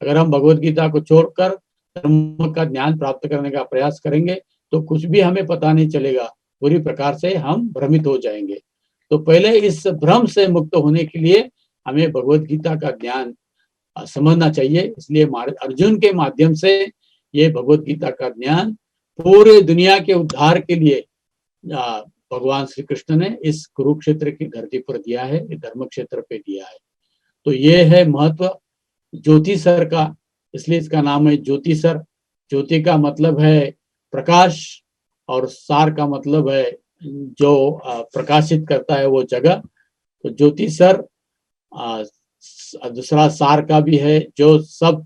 अगर हम भगवत गीता को छोड़कर धर्म का ज्ञान प्राप्त करने का प्रयास करेंगे तो कुछ भी हमें पता नहीं चलेगा, पूरी प्रकार से हम भ्रमित हो जाएंगे। तो पहले इस भ्रम से मुक्त होने के लिए हमें भगवत गीता का ज्ञान समझना चाहिए। इसलिए अर्जुन के माध्यम से ये भगवत गीता का ज्ञान पूरे दुनिया के उद्धार के लिए भगवान श्री कृष्ण ने इस कुरुक्षेत्र की धरती पर दिया है, धर्म क्षेत्र पे दिया है। तो ये है महत्व ज्योतिसर का, इसलिए इसका नाम है ज्योतिसर। ज्योति का मतलब है प्रकाश और सार का मतलब है जो प्रकाशित करता है वो जगह। तो ज्योतिसर दूसरा सार का भी है, जो सब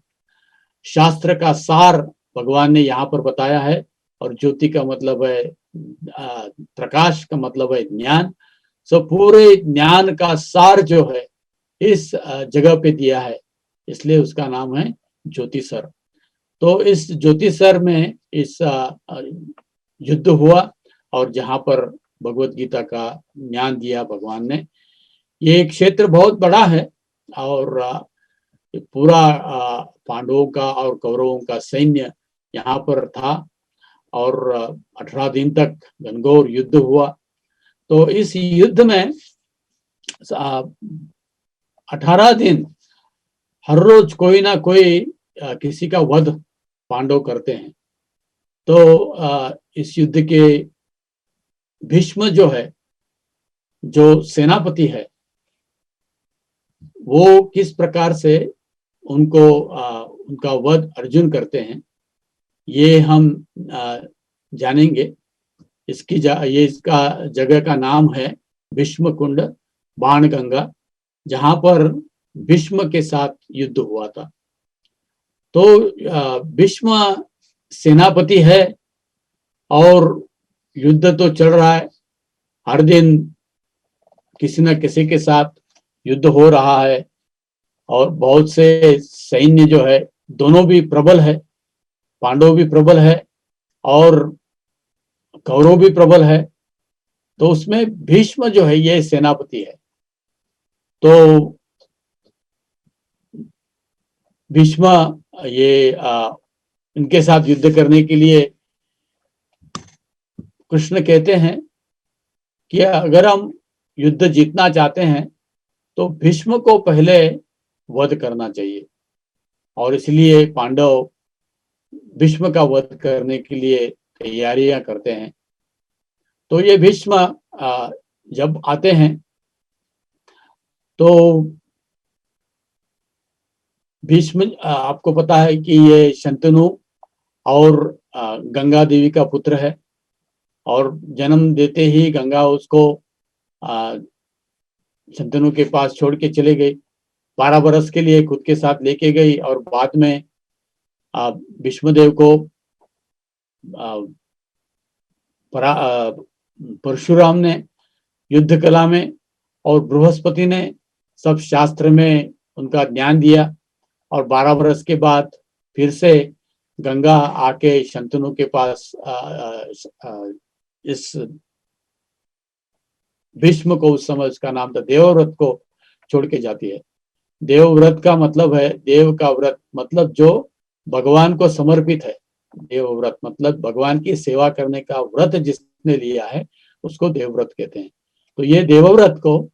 शास्त्र का सार भगवान ने यहाँ पर बताया है। और ज्योति का मतलब है प्रकाश, का मतलब है ज्ञान। सो पूरे ज्ञान का सार जो है इस जगह पे दिया है, इसलिए उसका नाम है ज्योतिसर। तो इस ज्योतिसर में इस युद्ध हुआ और जहां पर भगवत गीता का ज्ञान दिया भगवान ने। ये क्षेत्र बहुत बड़ा है और पूरा पांडवों का और कौरवों का सैन्य यहाँ पर था और 18 दिन तक घनघोर युद्ध हुआ। तो इस युद्ध में 18 दिन हर रोज कोई ना कोई किसी का वध पांडव करते हैं। तो इस युद्ध के भीष्म जो है, जो सेनापति है, वो किस प्रकार से उनको उनका वध अर्जुन करते हैं, ये हम जानेंगे। ये इसका जगह का नाम है भीष्म कुंड बाणगंगा, जहां पर भीष्म के साथ युद्ध हुआ था। तो भीष्म सेनापति है और युद्ध तो चल रहा है, हर दिन किसी न किसी के साथ युद्ध हो रहा है और बहुत से सैन्य जो है दोनों भी प्रबल है, पांडव भी प्रबल है और कौरव भी प्रबल है। तो उसमें भीष्म जो है ये सेनापति है। तो भीष्म ये इनके साथ युद्ध करने के लिए कृष्ण कहते हैं कि अगर हम युद्ध जीतना चाहते हैं तो भीष्म को पहले वध करना चाहिए, और इसलिए पांडव भीष्म का वध करने के लिए तैयारियां करते हैं। तो ये भीष्म जब आते हैं तो भीष्म आपको पता है कि ये शंतनु और गंगा देवी का पुत्र है और जन्म देते ही गंगा उसको शंतनु के पास छोड़ के चले गई, 12 बरस के लिए खुद के साथ लेके गई और बाद में भीष्मदेव को परशुराम ने युद्ध कला में और बृहस्पति ने सब शास्त्र में उनका ज्ञान दिया और 12 बरस के बाद फिर से गंगा आके शंतनु के पास इस भीष्म को, उस समय उसका नाम था देवव्रत, को छोड़ के जाती है। देवव्रत का मतलब है, देव का व्रत मतलब जो भगवान को समर्पित है। देवव्रत मतलब भगवान की सेवा करने का व्रत जिसने लिया है उसको देवव्रत कहते हैं। तो ये देवव्रत को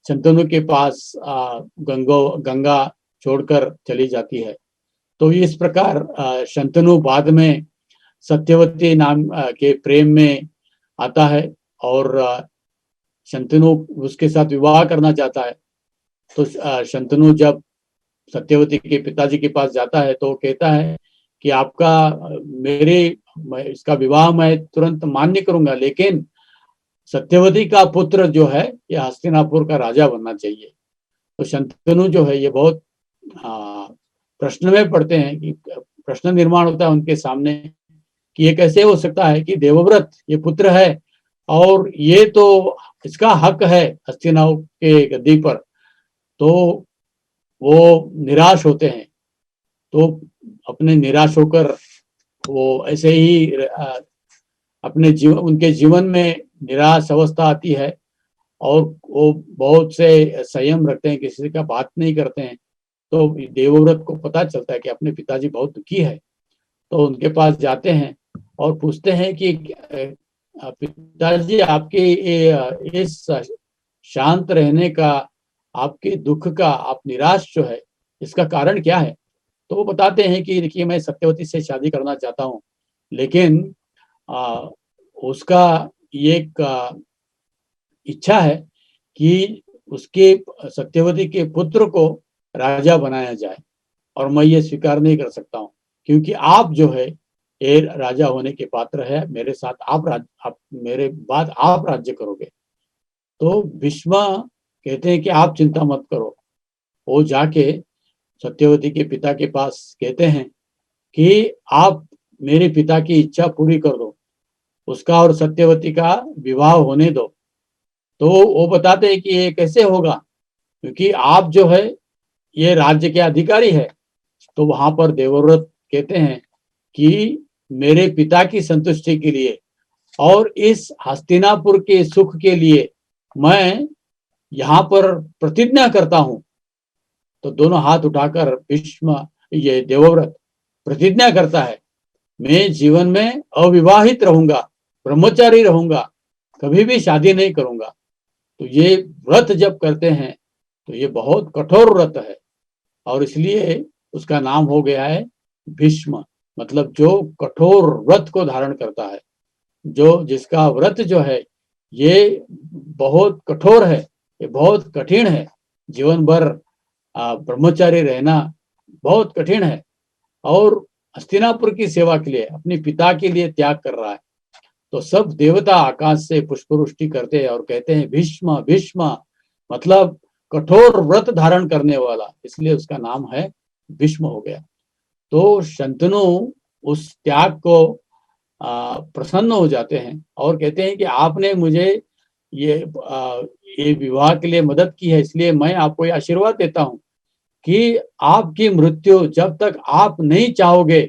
शंतनु के पास गंगा छोड़कर चली जाती है। तो इस प्रकार शंतनु बाद में सत्यवती नाम के प्रेम में आता है और शंतनु उसके साथ विवाह करना चाहता है। तो शंतनु जब सत्यवती के पिताजी के पास जाता है तो कहता है कि आपका इसका विवाह मैं तुरंत मान्य करूंगा, लेकिन सत्यवती का पुत्र जो है ये हस्तिनापुर का राजा बनना चाहिए। तो शंतनु जो है ये बहुत प्रश्न में पड़ते हैं कि प्रश्न निर्माण होता है उनके सामने कि ये कैसे हो सकता है कि देवव्रत ये पुत्र है और ये तो इसका हक है हस्तिनापुर के गद्दी पर। तो वो निराश होते हैं, तो अपने निराश होकर वो ऐसे ही अपने जीवन, उनके जीवन में निराश अवस्था आती है और वो बहुत से संयम रखते हैं, किसी का बात नहीं करते हैं। तो देवव्रत को पता चलता है कि अपने पिताजी बहुत दुखी है, तो उनके पास जाते हैं और पूछते हैं कि पिताजी आपके इस शांत रहने का, आपके दुख का, आप निराश जो है इसका कारण क्या है। तो वो बताते हैं कि देखिए मैं सत्यवती से शादी करना चाहता हूँ, लेकिन उसका ये इच्छा है कि उसके सत्यवती के पुत्र को राजा बनाया जाए और मैं ये स्वीकार नहीं कर सकता हूँ, क्योंकि आप जो है ये राजा होने के पात्र है, मेरे साथ आप मेरे बाद आप राज्य करोगे। तो भीष्म कहते हैं कि आप चिंता मत करो। वो जाके सत्यवती के पिता के पास कहते हैं कि आप मेरे पिता की इच्छा पूरी कर दो, उसका और सत्यवती का विवाह होने दो। तो वो बताते हैं कि ये कैसे होगा, क्योंकि आप जो है ये राज्य के अधिकारी है। तो वहां पर देवव्रत कहते हैं कि मेरे पिता की संतुष्टि के लिए और इस हस्तिनापुर के सुख के लिए मैं यहाँ पर प्रतिज्ञा करता हूं। तो दोनों हाथ उठाकर भीष्म, ये देवव्रत प्रतिज्ञा करता है, मैं जीवन में अविवाहित रहूंगा, ब्रह्मचारी रहूंगा, कभी भी शादी नहीं करूंगा। तो ये व्रत जब करते हैं तो ये बहुत कठोर व्रत है, और इसलिए उसका नाम हो गया है भीष्म, मतलब जो कठोर व्रत को धारण करता है, जो जिसका व्रत जो है ये बहुत कठोर है, ये बहुत कठिन है। जीवन भर ब्रह्मचारी रहना बहुत कठिन है, और हस्तिनापुर की सेवा के लिए अपने पिता के लिए त्याग कर रहा है। तो सब देवता आकाश से पुष्पवृष्टि करते हैं और कहते हैं भीष्म भीष्म, मतलब कठोर व्रत धारण करने वाला, इसलिए उसका नाम है भीष्म हो गया। तो शंतनु उस त्याग को प्रसन्न हो जाते हैं और कहते हैं कि आपने मुझे ये ये विवाह के लिए मदद की है, इसलिए मैं आपको ये आशीर्वाद देता हूँ कि आपकी मृत्यु जब तक आप नहीं चाहोगे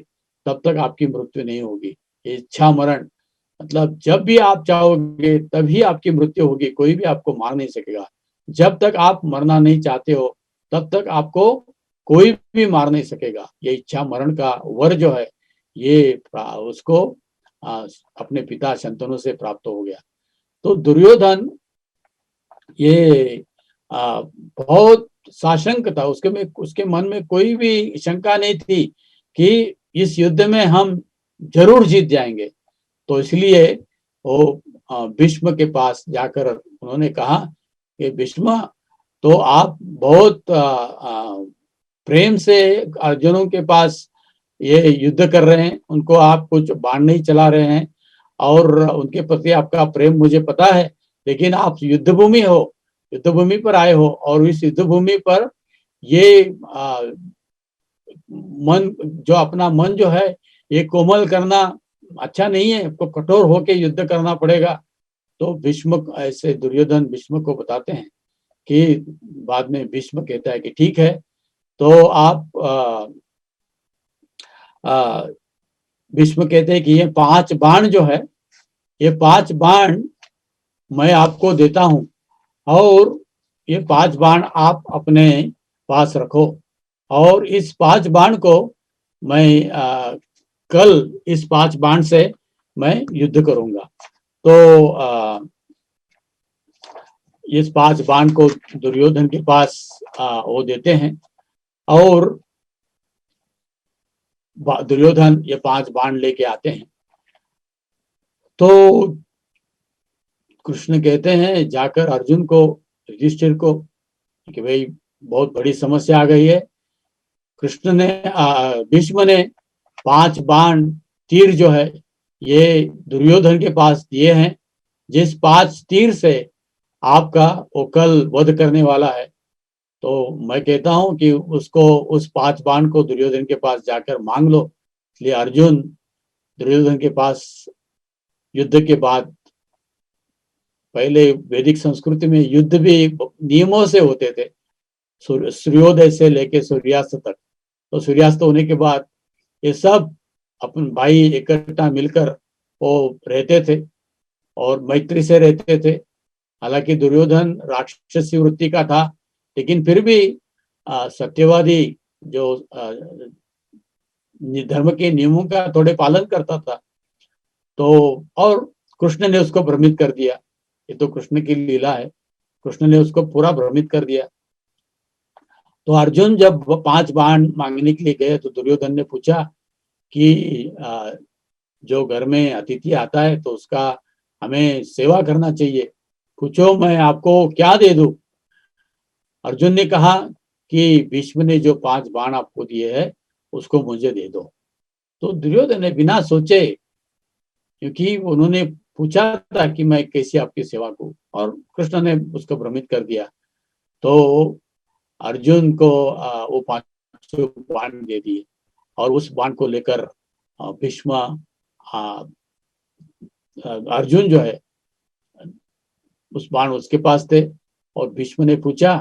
तब तक आपकी मृत्यु नहीं होगी। इच्छा मरण, मतलब जब भी आप चाहोगे तभी आपकी मृत्यु होगी, कोई भी आपको मार नहीं सकेगा। जब तक आप मरना नहीं चाहते हो तब तक आपको कोई भी मार नहीं सकेगा। ये इच्छा मरण का वर जो है ये उसको अपने पिता शंतनु से प्राप्त हो गया। तो दुर्योधन ये बहुत साशंक था, उसके मन में कोई भी शंका नहीं थी कि इस युद्ध में हम जरूर जीत जाएंगे। तो इसलिए वो भीष्म के पास जाकर उन्होंने कहा कि भीष्म, तो आप बहुत प्रेम से अर्जुनों के पास ये युद्ध कर रहे हैं, उनको आप कुछ बाण नहीं चला रहे हैं और उनके प्रति आपका प्रेम मुझे पता है, लेकिन आप युद्ध भूमि हो, युद्ध भूमि पर आए हो, और इस युद्ध भूमि पर ये मन जो अपना मन जो है ये कोमल करना अच्छा नहीं है, आपको कठोर होके युद्ध करना पड़ेगा। तो भीष्म ऐसे दुर्योधन भीष्म को बताते हैं कि बाद में भीष्म कहता है कि ठीक है, तो आप भीष्म कहते हैं कि ये 5 बाण जो है, ये 5 बाण मैं आपको देता हूं, और ये 5 बाण आप अपने पास रखो, और इस 5 बाण को मैं कल इस 5 बाण से मैं युद्ध करूंगा। तो इस 5 बाण को दुर्योधन के पास वो देते हैं, और दुर्योधन ये 5 बाण लेके आते हैं। तो कृष्ण कहते हैं जाकर अर्जुन को, युधिष्ठिर को, कि भाई बहुत बड़ी समस्या आ गई है। कृष्ण ने भीष्म ने 5 बाण तीर जो है ये दुर्योधन के पास दिए हैं, जिस 5 तीर से आपका वो कल वध करने वाला है। तो मैं कहता हूं कि उसको, उस 5 बाण को दुर्योधन के पास जाकर मांग लो। इसलिए अर्जुन दुर्योधन के पास युद्ध के बाद, पहले वैदिक संस्कृति में युद्ध भी नियमों से होते थे, सूर्योदय से लेके सूर्यास्त तक। तो सूर्यास्त होने के बाद ये सब अपन भाई इकट्ठा मिलकर वो रहते थे और मैत्री से रहते थे। हालांकि दुर्योधन राक्षसी वृत्ति का था, लेकिन फिर भी सत्यवादी, जो धर्म के नियमों का थोड़े पालन करता था। तो और कृष्ण ने उसको भ्रमित कर दिया, ये तो कृष्ण की लीला है, कृष्ण ने उसको पूरा भ्रमित कर दिया। तो अर्जुन जब 5 बाण मांगने के लिए गए तो दुर्योधन ने पूछा कि जो घर में अतिथि आता है तो उसका हमें सेवा करना चाहिए, पूछो मैं आपको क्या दे दूं। अर्जुन ने कहा कि भीष्म ने जो 5 बाण आपको दिए हैं उसको मुझे दे दो। तो दुर्योधन ने बिना सोचे, क्योंकि उन्होंने पूछा था कि मैं कैसे आपकी सेवा करूं, और कृष्ण ने उसको भ्रमित कर दिया। तो अर्जुन को वो 5 बाण दे दिए, और उस बाण को लेकर भीष्म अर्जुन जो है उस बाण उसके पास थे और भीष्म ने पूछा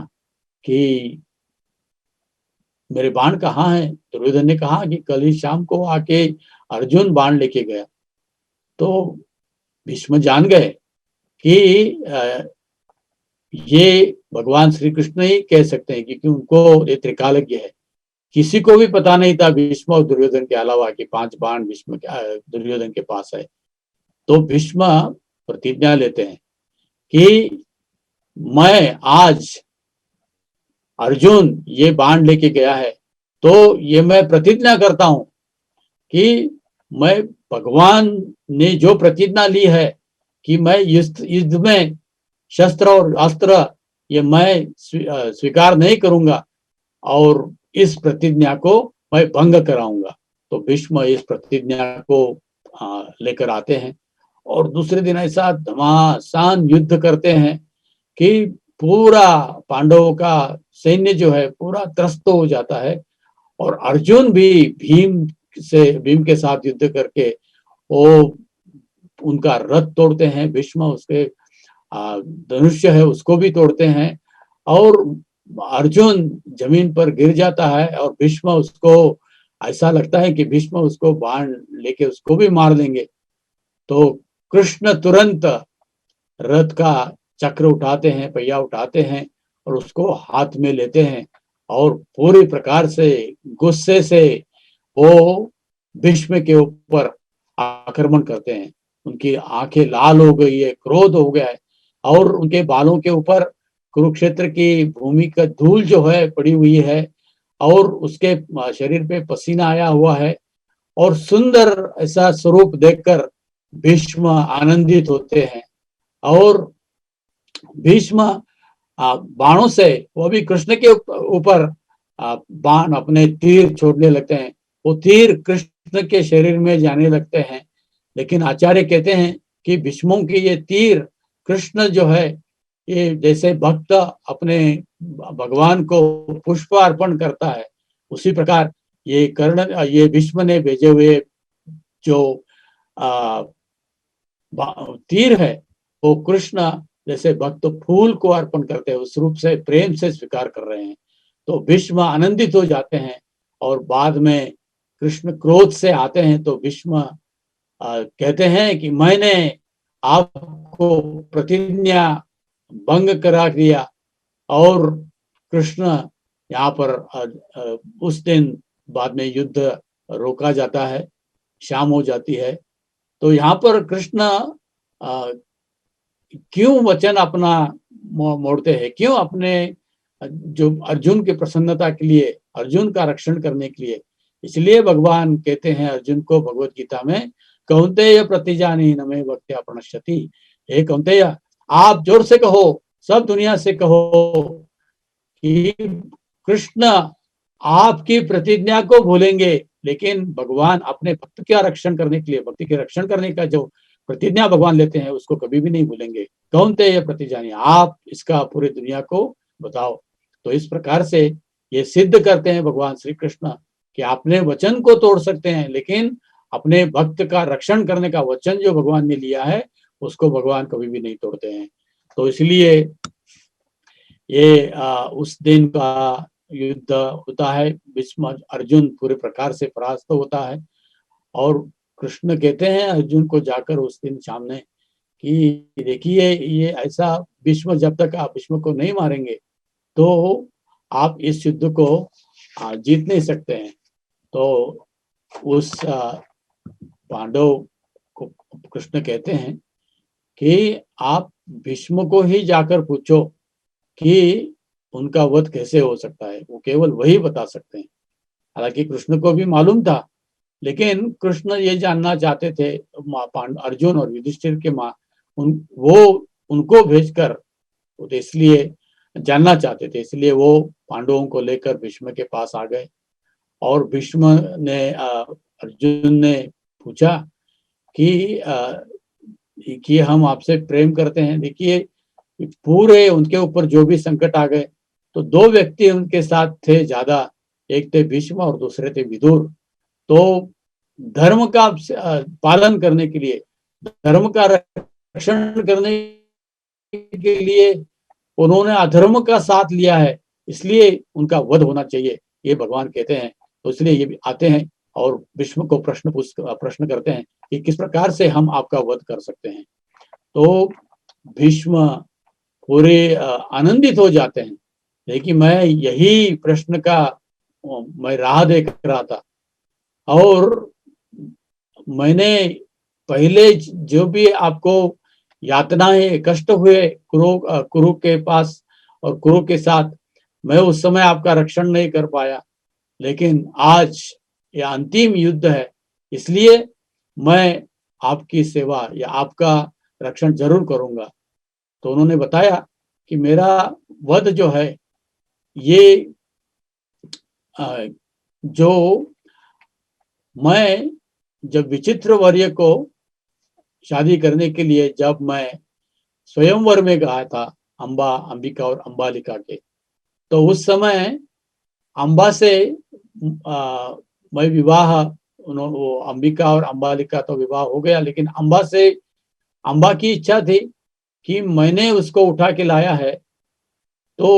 कि मेरे बाण कहाँ हैं? दुर्योधन ने कहा कि कल ही शाम को आके अर्जुन बाण लेके गया। तो भीष्म जान गए कि ये भगवान श्री कृष्ण ही कह सकते हैं, क्योंकि उनको ये त्रिकालज्ञ है। किसी को भी पता नहीं था भीष्म और दुर्योधन के अलावा कि 5 बाण भीष्म दुर्योधन के पास है। तो भीष्म प्रतिज्ञा लेते हैं कि मैं आज अर्जुन ये बाण लेके गया है, तो ये मैं प्रतिज्ञा करता हूं कि मैं भगवान ने जो प्रतिज्ञा ली है कि मैं युद्ध में शस्त्र और अस्त्र ये मैं स्वीकार नहीं करूंगा और इस प्रतिज्ञा को मैं भंग कराऊंगा। तो भीष्म इस प्रतिज्ञा को लेकर आते हैं और दूसरे दिन ऐसा घमासान युद्ध करते हैं कि पूरा पांडवों का सैन्य जो है पूरा त्रस्त हो जाता है और अर्जुन भी भीम के साथ युद्ध करके वो उनका रथ तोड़ते हैं। भीष्म उसके धनुष्य है उसको भी तोड़ते हैं और अर्जुन जमीन पर गिर जाता है और भीष्म उसको ऐसा लगता है कि भीष्म उसको बाण लेके उसको भी मार देंगे। तो कृष्ण तुरंत रथ का चक्र उठाते हैं, पहिया उठाते हैं और उसको हाथ में लेते हैं और पूरी प्रकार से गुस्से से वो भीष्म के ऊपर आक्रमण करते हैं। उनकी आंखें लाल हो गई है, क्रोध हो गया है और उनके बालों के ऊपर कुरुक्षेत्र की भूमि का धूल जो है पड़ी हुई है और उसके शरीर पे पसीना आया हुआ है और सुंदर ऐसा स्वरूप देखकर भीष्म आनंदित होते हैं और भीष्म बाणों से, वो भी कृष्ण के ऊपर बाण अपने तीर छोड़ने लगते हैं। वो तीर कृष्ण के शरीर में जाने लगते हैं, लेकिन आचार्य कहते हैं कि भीष्मों की ये तीर कृष्ण जो है ये जैसे भक्त अपने भगवान को पुष्प अर्पण करता है, उसी प्रकार ये भीष्म ने भेजे हुए जो तीर है वो कृष्ण जैसे भक्त फूल को अर्पण करते हैं उस रूप से प्रेम से स्वीकार कर रहे हैं। तो भीष्म आनंदित हो जाते हैं और बाद में कृष्ण क्रोध से आते हैं तो भीष्म कहते हैं कि मैंने आपको प्रतिज्ञा भंग करा दिया और कृष्ण यहाँ पर उस दिन बाद में युद्ध रोका जाता है, शाम हो जाती है। तो यहाँ पर कृष्ण क्यों वचन अपना मोड़ते हैं, क्यों अपने जो अर्जुन की प्रसन्नता के लिए, अर्जुन का रक्षण करने के लिए, इसलिए भगवान कहते हैं अर्जुन को भगवत गीता में कौन्तेय प्रतिजानी न मे भक्त्या प्रणश्यति। हे कौन्तेय, आप जोर से कहो, सब दुनिया से कहो कि कृष्ण आपकी प्रतिज्ञा को भूलेंगे, लेकिन भगवान अपने भक्त का रक्षण करने के लिए, भक्ति के रक्षण करने का जो प्रतिज्ञा भगवान लेते हैं उसको कभी भी नहीं भूलेंगे। कौन्तेय प्रतिजानी, आप इसका पूरी दुनिया को बताओ। तो इस प्रकार से ये सिद्ध करते हैं भगवान श्री कृष्ण कि अपने वचन को तोड़ सकते हैं, लेकिन अपने भक्त का रक्षण करने का वचन जो भगवान ने लिया है उसको भगवान कभी भी नहीं तोड़ते हैं। तो इसलिए ये उस दिन का युद्ध होता है, भीष्म अर्जुन पूरे प्रकार से परास्त होता है और कृष्ण कहते हैं अर्जुन को जाकर उस दिन सामने कि देखिए ये ऐसा भीष्म, जब तक आप भीष्म को नहीं मारेंगे तो आप इस युद्ध को जीत नहीं सकते हैं। तो उस पांडव को कृष्ण कहते हैं कि आप भीष्म को ही जाकर पूछो कि उनका वध कैसे हो सकता है, वो केवल वही बता सकते हैं। हालांकि कृष्ण को भी मालूम था, लेकिन कृष्ण ये जानना चाहते थे अर्जुन और युधिष्ठिर के उनको भेजकर, तो इसलिए जानना चाहते थे, इसलिए वो पांडवों को लेकर भीष्म के पास आ गए और भीष्म ने अर्जुन ने पूछा कि हम आपसे प्रेम करते हैं। देखिए पूरे उनके ऊपर जो भी संकट आ गए तो 2 व्यक्ति उनके साथ थे ज्यादा, एक थे भीष्म और दूसरे थे विदुर। तो धर्म का पालन करने के लिए धर्म का रक्षण करने के लिए उन्होंने अधर्म का साथ लिया है, इसलिए उनका वध होना चाहिए, ये भगवान कहते हैं। तो इसलिए ये भी आते हैं और भीष्म को प्रश्न करते हैं कि किस प्रकार से हम आपका वध कर सकते हैं। तो भीष्म पूरे आनंदित हो जाते हैं। देखिए, मैं यही प्रश्न का मैं राह देख रहा था, और मैंने पहले जो भी आपको यातनाएं कष्ट हुए कुरु के पास और कुरु के साथ, मैं उस समय आपका रक्षण नहीं कर पाया, लेकिन आज यह अंतिम युद्ध है, इसलिए मैं आपकी सेवा या आपका रक्षण जरूर करूंगा। तो उन्होंने बताया कि मेरा वध जो है ये जो मैं जब विचित्र वर्य को शादी करने के लिए जब मैं स्वयंवर में गया था, अंबिका और अंबालिका के, तो उस समय अंबा से मैं विवाह, वो अंबिका और अंबालिका तो विवाह हो गया, लेकिन अंबा की इच्छा थी कि मैंने उसको उठा के लाया है। तो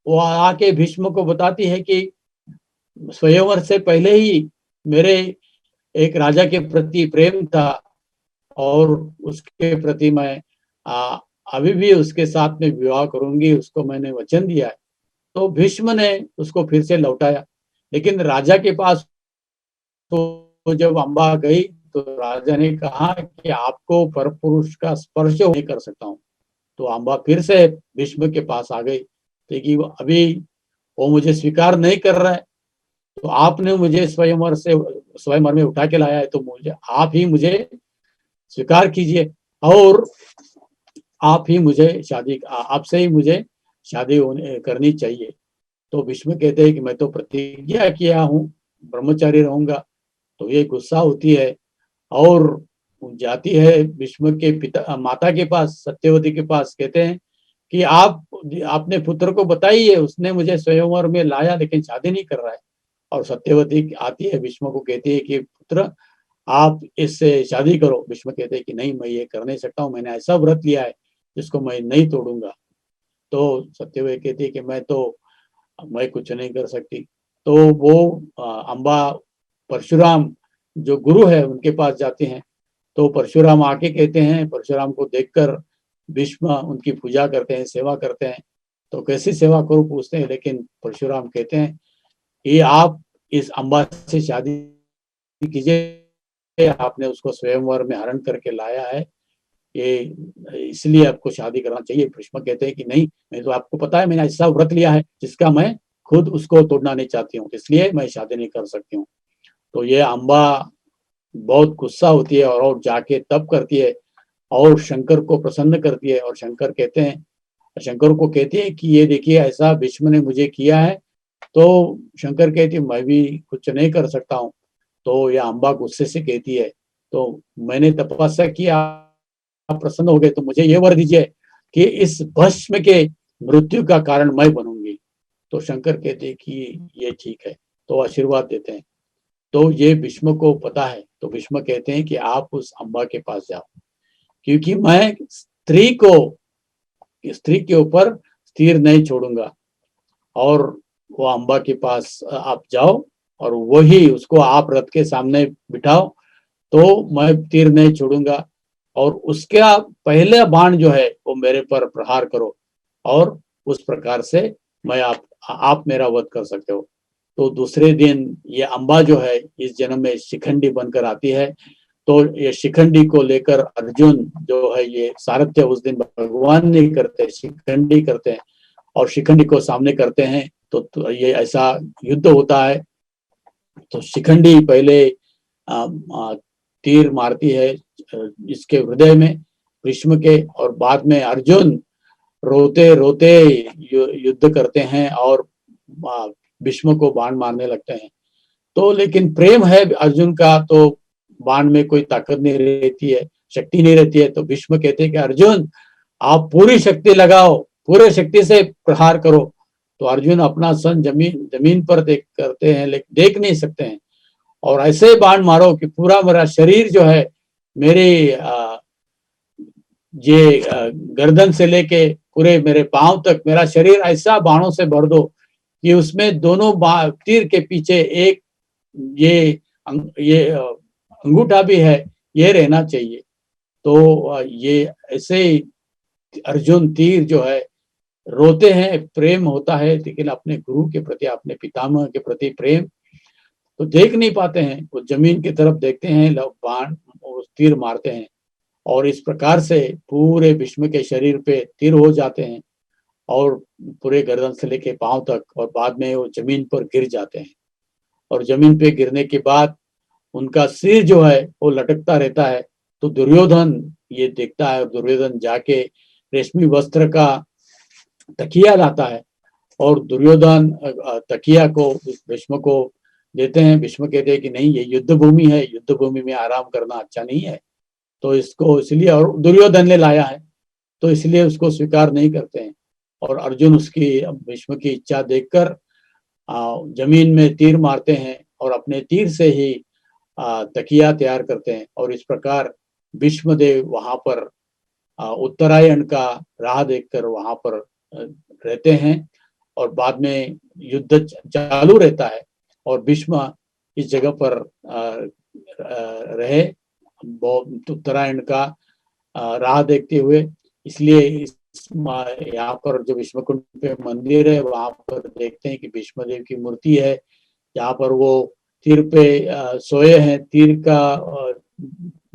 वो आके भीष्म को बताती है कि स्वयंवर से पहले ही मेरे एक राजा के प्रति प्रेम था और उसके प्रति मैं अभी भी उसके साथ में विवाह करूंगी, उसको मैंने वचन दिया है। तो भीष्म ने उसको फिर से लौटाया, लेकिन राजा के पास तो जब अंबा गई तो राजा ने कहा कि आपको परपुरुष का स्पर्श नहीं कर सकता हूँ। तो अंबा फिर से भीष्म के पास आ गई, देखिए अभी वो मुझे स्वीकार नहीं कर रहा है, तो आपने मुझे स्वयंवर में उठा के लाया है, तो मुझे आप ही मुझे स्वीकार कीजिए और आप ही मुझे आपसे ही मुझे शादी करनी चाहिए। तो भीष्म कहते हैं कि मैं तो प्रतिज्ञा किया हूँ, ब्रह्मचारी रहूंगा। तो ये गुस्सा होती है और जाती है भीष्म के माता के पास, सत्यवती के पास, कहते हैं कि आप अपने पुत्र को बताइए, उसने मुझे स्वयंवर में लाया लेकिन शादी नहीं कर रहा है। और सत्यवती आती है, भीष्म को कहती है कि पुत्र आप इससे शादी करो। भीष्म कहते हैं कि नहीं, मैं ये कर नहीं सकता हूँ, मैंने ऐसा व्रत लिया है जिसको मैं नहीं तोड़ूंगा। तो सत्यवती कहती है कि मैं कुछ नहीं कर सकती। तो वो अंबा परशुराम जो गुरु है उनके पास जाते हैं। तो परशुराम आके कहते हैं, परशुराम को देखकर भीष्म उनकी पूजा करते हैं, सेवा करते हैं। तो कैसी सेवा करूं पूछते हैं, लेकिन परशुराम कहते हैं कि आप इस अंबा से शादी कीजिए, आपने उसको स्वयंवर में हरण करके लाया है, ये इसलिए आपको शादी करना चाहिए। भीष्म कहते हैं कि नहीं, मैं तो आपको पता है मैंने ऐसा व्रत लिया है जिसका मैं खुद उसको तोड़ना नहीं चाहती हूँ, इसलिए मैं शादी नहीं कर सकती हूँ। तो ये अंबा बहुत गुस्सा होती है और जाके तप करती है और शंकर को प्रसन्न करती है। और शंकर को कहती है कि ये देखिए ऐसा भीष्म ने मुझे किया है। तो शंकर कहती है मैं भी कुछ नहीं कर सकता हूँ। तो यह अंबा गुस्से से कहती है, तो मैंने तपस्या की, आप प्रसन्न हो गए, तो मुझे ये वर दीजिए कि इस भस्म के मृत्यु का कारण मैं बनूंगी। तो शंकर कहते हैं कि ये ठीक है, तो आशीर्वाद देते हैं। तो ये भीष्म को पता है, तो भीष्म कहते हैं कि आप उस अंबा के पास जाओ, क्योंकि मैं स्त्री के ऊपर स्थिर नहीं छोड़ूंगा। और वो अंबा के पास आप जाओ और वही उसको आप रथ के सामने बिठाओ, तो मैं तीर नहीं छोड़ूंगा। और उसका पहले बाण जो है वो मेरे पर प्रहार करो, और उस प्रकार से मैं आप मेरा वध कर सकते हो। तो दूसरे दिन ये अंबा जो है इस जन्म में शिखंडी बनकर आती है। तो ये शिखंडी को लेकर अर्जुन जो है, ये सारथ्य उस दिन भगवान नहीं करते, शिखंडी करते हैं, और शिखंडी को सामने करते हैं। तो ये ऐसा युद्ध होता है। तो शिखंडी पहले तीर मारती है इसके हृदय में भीष्म के, और बाद में अर्जुन रोते रोते युद्ध करते हैं और भीष्म को बाण मारने लगते हैं। तो लेकिन प्रेम है अर्जुन का, तो बाण में कोई ताकत नहीं रहती है, शक्ति नहीं रहती है। तो भीष्म कहते हैं कि अर्जुन आप पूरी शक्ति लगाओ, पूरे शक्ति से प्रहार करो। तो अर्जुन अपना सन जमीन पर करते हैं, लेकिन देख नहीं सकते हैं, और ऐसे बाण मारो कि पूरा मेरा शरीर जो है मेरे ये गर्दन से लेके पूरे मेरे पांव तक मेरा शरीर ऐसा बाणों से भर दो कि उसमें दोनों तीर के पीछे एक ये ये अंगूठा भी है, ये रहना चाहिए। तो ये ऐसे अर्जुन तीर जो है रोते हैं, प्रेम होता है, लेकिन अपने गुरु के प्रति, अपने पितामह के प्रति प्रेम तो देख नहीं पाते हैं। वो जमीन की तरफ देखते हैं, लोग बाण और तीर मारते हैं और इस प्रकार से पूरे भीष्म के शरीर पे तीर हो जाते हैं और पूरे गर्दन से लेके पांव तक, और बाद में वो जमीन पर गिर जाते हैं। और जमीन पे गिरने के बाद उनका सिर जो है वो लटकता रहता है। तो दुर्योधन ये देखता है और दुर्योधन जाके रेशमी वस्त्र का तकिया लाता है और दुर्योधन तकिया को भीष्म को देते हैं। भीष्म कहते हैं कि नहीं, ये युद्ध भूमि है, युद्ध भूमि में आराम करना अच्छा नहीं है। तो इसको इसलिए, और दुर्योधन ने लाया है तो इसलिए उसको स्वीकार नहीं करते हैं। और अर्जुन उसकी भीष्म की इच्छा देखकर जमीन में तीर मारते हैं और अपने तीर से ही तकिया तैयार करते हैं। और इस प्रकार भीष्म देव वहां पर उत्तरायण का राह देखकर वहां पर रहते हैं और बाद में युद्ध चालू रहता है और भीष्म इस जगह पर रहे उत्तरायण का राह देखते हुए। इसलिए यहाँ पर जो भीष्मकुंड पे मंदिर है वहां पर देखते हैं कि भीष्म देव की मूर्ति है। यहाँ पर वो तीर पे सोए हैं, तीर का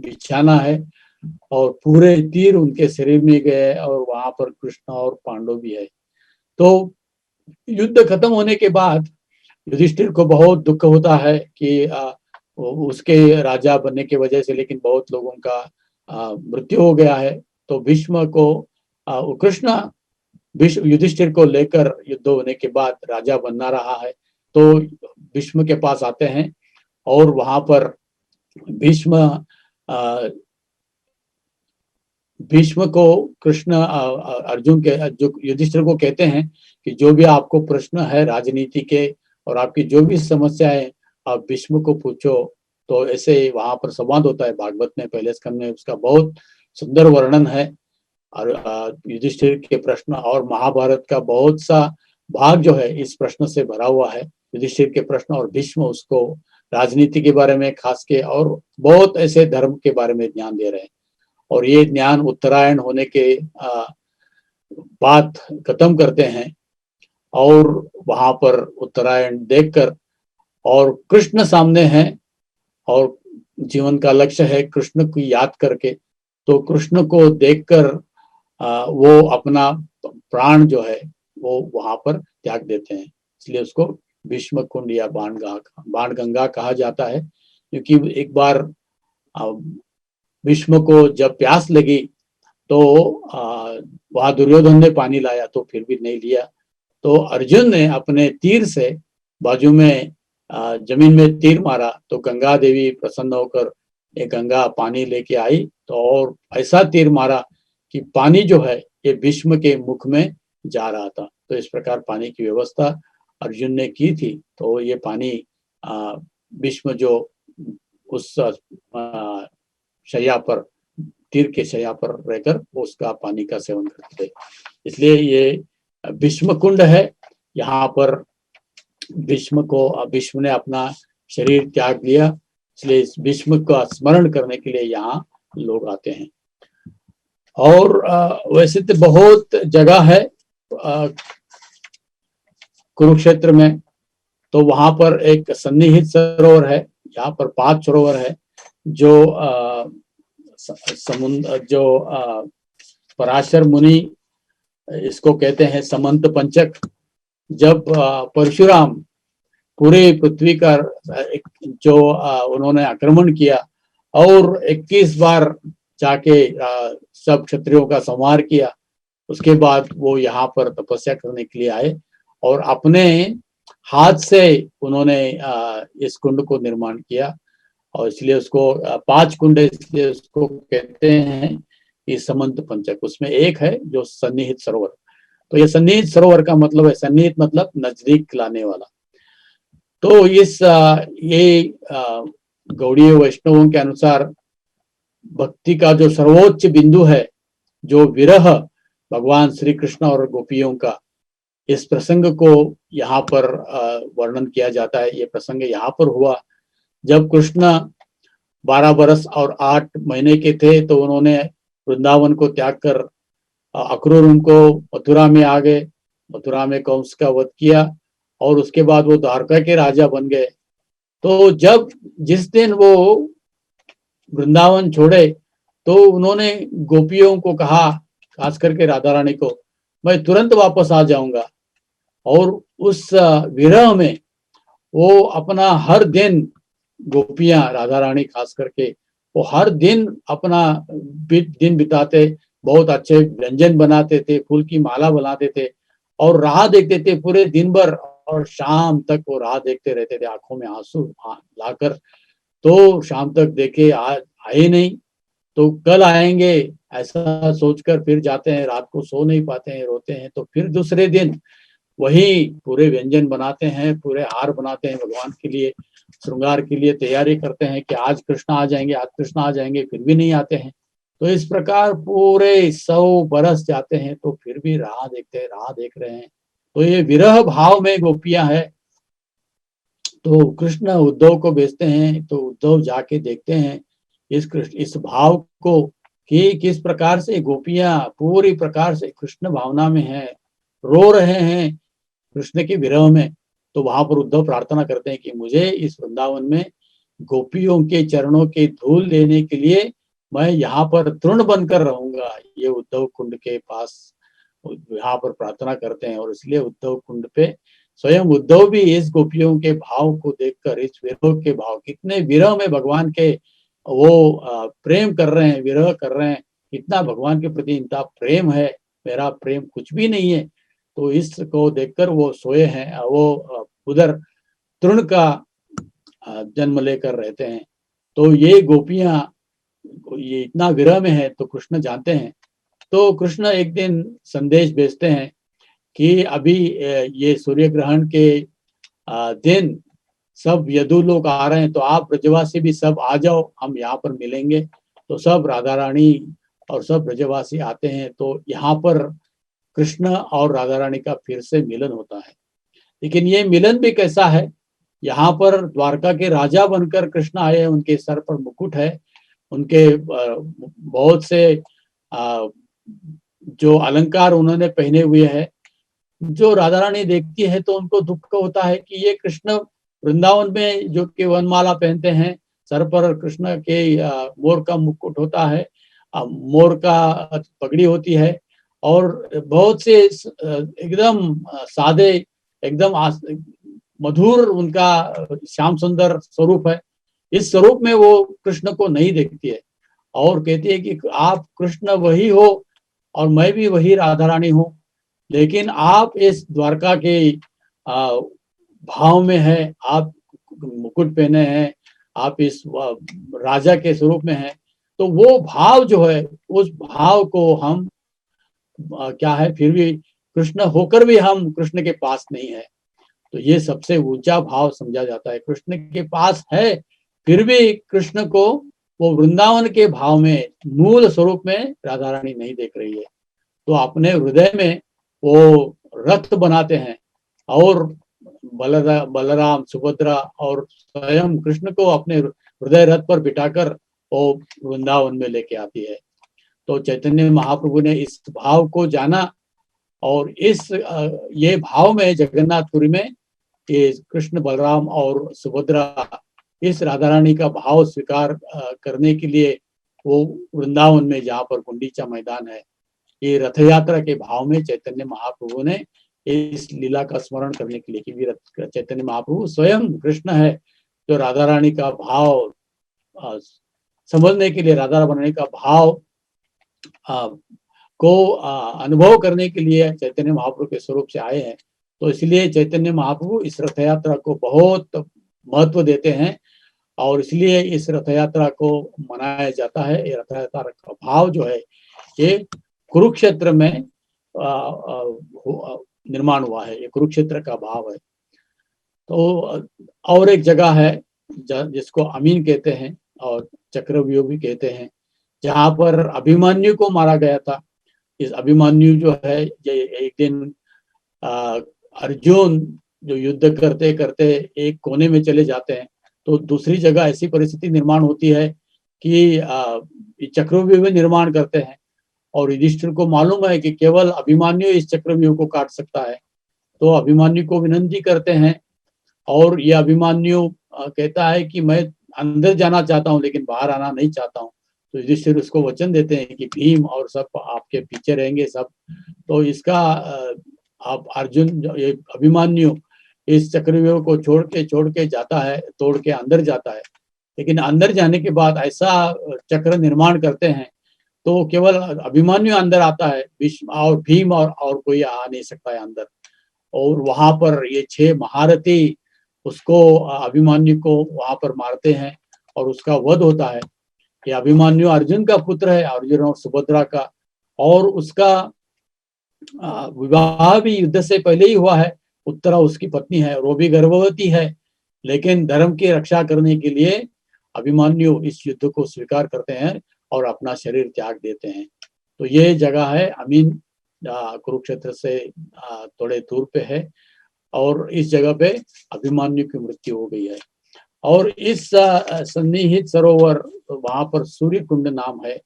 बिछाना है और पूरे तीर उनके शरीर में गए और वहां पर कृष्ण और पांडव भी है। तो युद्ध खत्म होने के बाद युधिष्ठिर को बहुत दुख होता है कि उसके राजा बनने की वजह से लेकिन बहुत लोगों का मृत्यु हो गया है। तो भीष्म को कृष्ण युधिष्ठिर को लेकर युद्ध होने के बाद राजा बनना रहा है। तो भीष्म के पास आते हैं और वहां पर भीष्म को कृष्ण अर्जुन के जो युधिष्ठिर को कहते हैं कि जो भी आपको प्रश्न है राजनीति के और आपकी जो भी समस्या है आप भीष्म को पूछो। तो ऐसे वहां पर संवाद होता है। भागवत में पहले स्कंद में उसका बहुत सुंदर वर्णन है और युधिष्ठिर के प्रश्न, और महाभारत का बहुत सा भाग जो है इस प्रश्न से भरा हुआ है, युधिष्ठिर के प्रश्न। और भीष्म उसको राजनीति के बारे में खास के और बहुत ऐसे धर्म के बारे में ज्ञान दे रहे हैं। और ये ज्ञान उत्तरायण होने के बाद खत्म करते हैं और वहां पर उत्तरायण देखकर, और कृष्ण सामने हैं और जीवन का लक्ष्य है कृष्ण को याद करके, तो कृष्ण को देखकर वो अपना प्राण जो है वो वहां पर त्याग देते हैं। इसलिए उसको भीष्म कुंड या बाण गंगा कहा जाता है। क्योंकि एक बार भीष्म को जब प्यास लगी तो वहां दुर्योधन ने पानी लाया तो फिर भी नहीं लिया। तो अर्जुन ने अपने तीर से बाजू में जमीन में तीर मारा तो गंगा देवी प्रसन्न होकर एक गंगा पानी लेके आई। तो और ऐसा तीर मारा कि पानी जो है ये भीष्म के मुख में जा रहा था। तो इस प्रकार पानी की व्यवस्था अर्जुन ने की थी। तो ये पानी भीष्म जो उस शैया पर, तीर के शैया पर रहकर उसका पानी का सेवन करते थे। इसलिए ये भीष्म कुंड है। यहाँ पर भीष्म ने अपना शरीर त्याग दिया, इसलिए इस भीष्म का स्मरण करने के लिए यहाँ लोग आते हैं। और वैसे तो बहुत जगह है कुरुक्षेत्र में। तो वहां पर एक सन्निहित सरोवर है, यहाँ पर 5 सरोवर है जो समुद्र जो पराशर मुनि इसको कहते हैं समंत पंचक। जब परशुराम पूरे पृथ्वी का जो उन्होंने आक्रमण किया और 21 बार जाके सब क्षत्रियों का संहार किया, उसके बाद वो यहाँ पर तपस्या करने के लिए आए और अपने हाथ से उन्होंने इस कुंड को निर्माण किया। और इसलिए उसको 5 कुंड इसलिए उसको कहते हैं कि समंत पंचक। उसमें एक है जो सन्निहित सरोवर। तो ये सन्निहित सरोवर का मतलब है, सन्निहित मतलब नजदीक लाने वाला। तो इस ये गौड़ीय वैष्णवों के अनुसार भक्ति का जो सर्वोच्च बिंदु है, जो विरह भगवान श्री कृष्ण और गोपियों का, इस प्रसंग को यहाँ पर वर्णन किया जाता है। ये प्रसंग यहाँ पर हुआ जब कृष्ण 12 बरस और 8 महीने के थे, तो उन्होंने वृंदावन को त्याग कर अक्रूर उनको मथुरा में आ गए, मथुरा में कंस का वध किया और उसके बाद वो द्वारका के राजा बन गए। तो जब जिस दिन वो वृंदावन छोड़े, तो उन्होंने गोपियों को कहा, खास करके राधा रानी को, मैं तुरंत वापस आ जाऊंगा। और उस विरह में वो अपना हर दिन, गोपियां राधा रानी खास करके, वो हर दिन अपना दिन बिताते, बहुत अच्छे व्यंजन बनाते थे, फूल की माला बनाते थे और राह देखते थे पूरे दिन भर, और शाम तक वो राह देखते रहते थे, आंखों में आंसू लाकर। तो शाम तक देखे, आज आए नहीं, तो कल आएंगे ऐसा सोचकर फिर जाते हैं, रात को सो नहीं पाते हैं, रोते हैं। तो फिर दूसरे दिन वही पूरे व्यंजन बनाते हैं, पूरे हार बनाते हैं भगवान के लिए, श्रृंगार के लिए तैयारी करते हैं कि आज कृष्ण आ जाएंगे, आज कृष्ण आ जाएंगे, फिर भी नहीं आते हैं। तो इस प्रकार पूरे 100 बरस जाते हैं, तो फिर भी राह देखते हैं, राह देख रहे हैं। तो ये विरह भाव में गोपियां है। तो कृष्ण उद्धव को भेजते हैं, तो उद्धव जाके देखते हैं इस भाव को, कि किस प्रकार से गोपियां पूरी प्रकार से कृष्ण भावना में है, रो रहे हैं कृष्ण के विरह में। तो वहां पर उद्धव प्रार्थना करते हैं कि मुझे इस वृंदावन में गोपियों के चरणों के धूल लेने के लिए मैं यहाँ पर तृण बनकर रहूंगा। ये उद्धव कुंड के पास यहाँ पर प्रार्थना करते हैं। और इसलिए उद्धव कुंड पे स्वयं उद्धव भी इस गोपियों के भाव को देखकर, इस विरह के भाव, कितने विरह में भगवान के वो प्रेम कर रहे हैं, विरह कर रहे हैं, इतना भगवान के प्रति इनका प्रेम है, मेरा प्रेम कुछ भी नहीं है। तो इसको देखकर वो सोए हैं, वो उधर तृण का जन्म लेकर रहते हैं। तो ये गोपियां ये इतना विरह में है, तो कृष्ण जानते हैं। तो कृष्ण एक दिन संदेश भेजते हैं कि अभी ये सूर्य ग्रहण के दिन सब यदु लोग आ रहे हैं, तो आप ब्रजवासी भी सब आ जाओ, हम यहाँ पर मिलेंगे। तो सब राधा रानी और सब ब्रजवासी आते हैं। तो यहाँ पर कृष्ण और राधा रानी का फिर से मिलन होता है। लेकिन ये मिलन भी कैसा है, यहाँ पर द्वारका के राजा बनकर कृष्ण आए हैं, उनके सर पर मुकुट है, उनके बहुत से जो अलंकार उन्होंने पहने हुए हैं। जो राधा रानी देखती है तो उनको दुख होता है कि ये कृष्ण वृंदावन में जो कि वनमाला पहनते हैं, सर पर कृष्ण के मोर का मुकुट होता है, मोर का पगड़ी होती है, और बहुत से एकदम सादे, एकदम मधुर उनका श्याम सुंदर स्वरूप है। इस स्वरूप में वो कृष्ण को नहीं देखती है और कहती है कि आप कृष्ण वही हो और मैं भी वही राधा रानी हूँ, लेकिन आप इस द्वारका के भाव में है, आप मुकुट पहने हैं, आप इस राजा के स्वरूप में हैं। तो वो भाव जो है, उस भाव को हम क्या है, फिर भी कृष्ण होकर भी हम कृष्ण के पास नहीं है। तो ये सबसे ऊंचा भाव समझा जाता है। कृष्ण के पास है, फिर भी कृष्ण को वो वृंदावन के भाव में, मूल स्वरूप में राधा रानी नहीं देख रही है। तो अपने हृदय में वो रथ बनाते हैं और बलराम, सुभद्रा और स्वयं कृष्ण को अपने हृदय रथ पर बिठाकर वो वृंदावन में लेके आती है। तो चैतन्य महाप्रभु ने इस भाव को जाना और इस ये भाव में जगन्नाथपुरी में ये कृष्ण, बलराम और सुभद्रा इस राधा रानी का भाव स्वीकार करने के लिए वो वृंदावन में, जहाँ पर गुंडीचा मैदान है, ये रथ यात्रा के भाव में चैतन्य महाप्रभु ने इस लीला का स्मरण करने के लिए, क्योंकि चैतन्य महाप्रभु स्वयं कृष्ण है, जो राधा रानी का भाव समझने के लिए, राधा बनने का भाव को अनुभव करने के लिए चैतन्य महाप्रभु के स्वरूप से आए हैं। तो इसलिए चैतन्य महाप्रभु इस रथ यात्रा को बहुत महत्व देते हैं और इसलिए इस रथ यात्रा को मनाया जाता है। ये रथ यात्रा का भाव जो है, ये कुरुक्षेत्र में निर्माण हुआ है, ये कुरुक्षेत्र का भाव है। तो और एक जगह है जिसको अमीन कहते हैं और चक्रव्यूह भी कहते हैं, जहां पर अभिमन्यु को मारा गया था। इस अभिमन्यु जो है, ये एक दिन अ, अर्जुन जो युद्ध करते करते एक कोने में चले जाते हैं, तो दूसरी जगह ऐसी परिस्थिति निर्माण होती है कि चक्रव्यूह निर्माण करते हैं, और युधिष्ठिर को मालूम है कि केवल अभिमन्यु इस चक्रव्यूह को काट सकता है। तो अभिमन्यु को विनंती करते हैं, और ये अभिमन्यु कहता है कि मैं अंदर जाना चाहता हूँ लेकिन बाहर आना नहीं चाहता हूँ। तो युधिष्ठिर उसको वचन देते हैं कि भीम और सब आपके पीछे रहेंगे सब। तो इसका आप अर्जुन ये अभिमन्यु इस चक्रव्यूह को छोड़ के जाता है, तोड़ के अंदर जाता है। लेकिन अंदर जाने के बाद ऐसा चक्र निर्माण करते हैं, तो केवल अभिमन्यु अंदर आता है, भीष्म और भीम और कोई आ नहीं सकता है अंदर। और वहां पर ये 6 महारथी उसको अभिमन्यु को वहां पर मारते हैं और उसका वध होता है। ये अभिमन्यु अर्जुन का पुत्र है, अर्जुन और सुभद्रा का, और उसका विवाह भी युद्ध से पहले ही हुआ है। उत्तरा उसकी पत्नी है और वो भी गर्भवती है, लेकिन धर्म की रक्षा करने के लिए अभिमन्यु इस युद्ध को स्वीकार करते हैं और अपना शरीर त्याग देते हैं। तो ये जगह है अमीन, कुरुक्षेत्र से थोड़े दूर पे है, और इस जगह पे अभिमन्यु की मृत्यु हो गई है। और इस सन्निहित सरोवर, वहां पर सूर्य कुंड नाम है।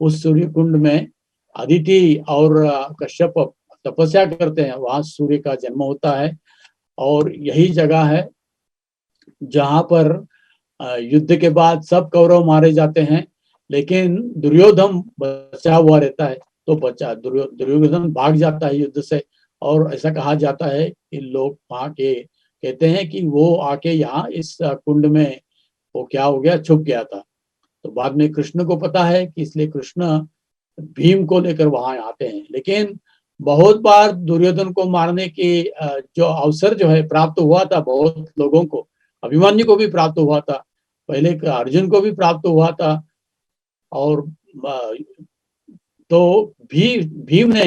उस सूर्य कुंड में अदिति और कश्यप तपस्या करते हैं, वहां सूर्य का जन्म होता है। और यही जगह है जहां पर युद्ध के बाद सब कौरव मारे जाते हैं, लेकिन दुर्योधन बचा हुआ रहता है। तो दुर्योधन भाग जाता है युद्ध से, और ऐसा कहा जाता है कि लोग वहां के कहते हैं कि वो आके यहाँ इस कुंड में वो क्या हो गया, छुप गया था। तो बाद में कृष्ण को पता है कि इसलिए कृष्ण भीम को लेकर वहां आते हैं। लेकिन बहुत बार दुर्योधन को मारने की जो अवसर जो है प्राप्त हुआ था बहुत लोगों को, अभिमन्यु को भी प्राप्त हुआ था, पहले अर्जुन को भी प्राप्त हुआ था। और तो भीम ने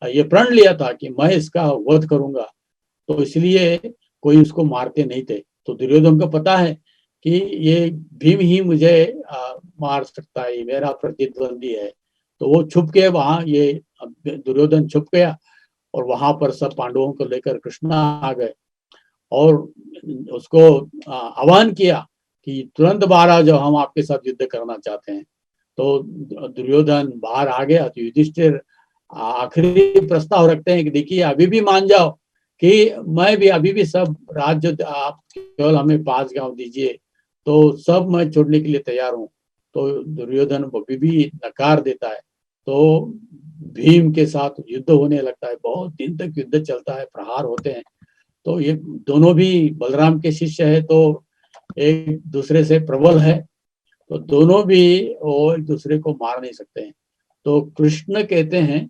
ये प्रण लिया था कि मैं इसका वध करूंगा, तो इसलिए कोई उसको मारते नहीं थे। तो दुर्योधन को पता है कि ये भीम ही मुझे मार सकता है, मेरा प्रतिद्वंदी है। तो वो छुप के वहां, ये दुर्योधन छुप गया, और वहां पर सब पांडवों को लेकर कृष्ण आ गए और उसको आह्वान किया कि तुरंत बाहर आ जाओ, हम आपके साथ युद्ध करना चाहते हैं। तो दुर्योधन बाहर आ गया। तो युधिष्ठिर आखिरी प्रस्ताव रखते हैं कि देखिए अभी भी मान जाओ कि मैं भी अभी भी सब राज्य आप केवल हमें 5 गांव दीजिए, तो सब मैं छोड़ने के लिए तैयार हूँ। तो दुर्योधन अभी भी नकार देता है। तो भीम के साथ युद्ध होने लगता है, बहुत दिन तक युद्ध चलता है, प्रहार होते हैं। तो ये दोनों भी बलराम के शिष्य है, तो एक दूसरे से प्रबल है, तो दोनों भी वो एक दूसरे को मार नहीं सकते हैं। तो कृष्ण कहते हैं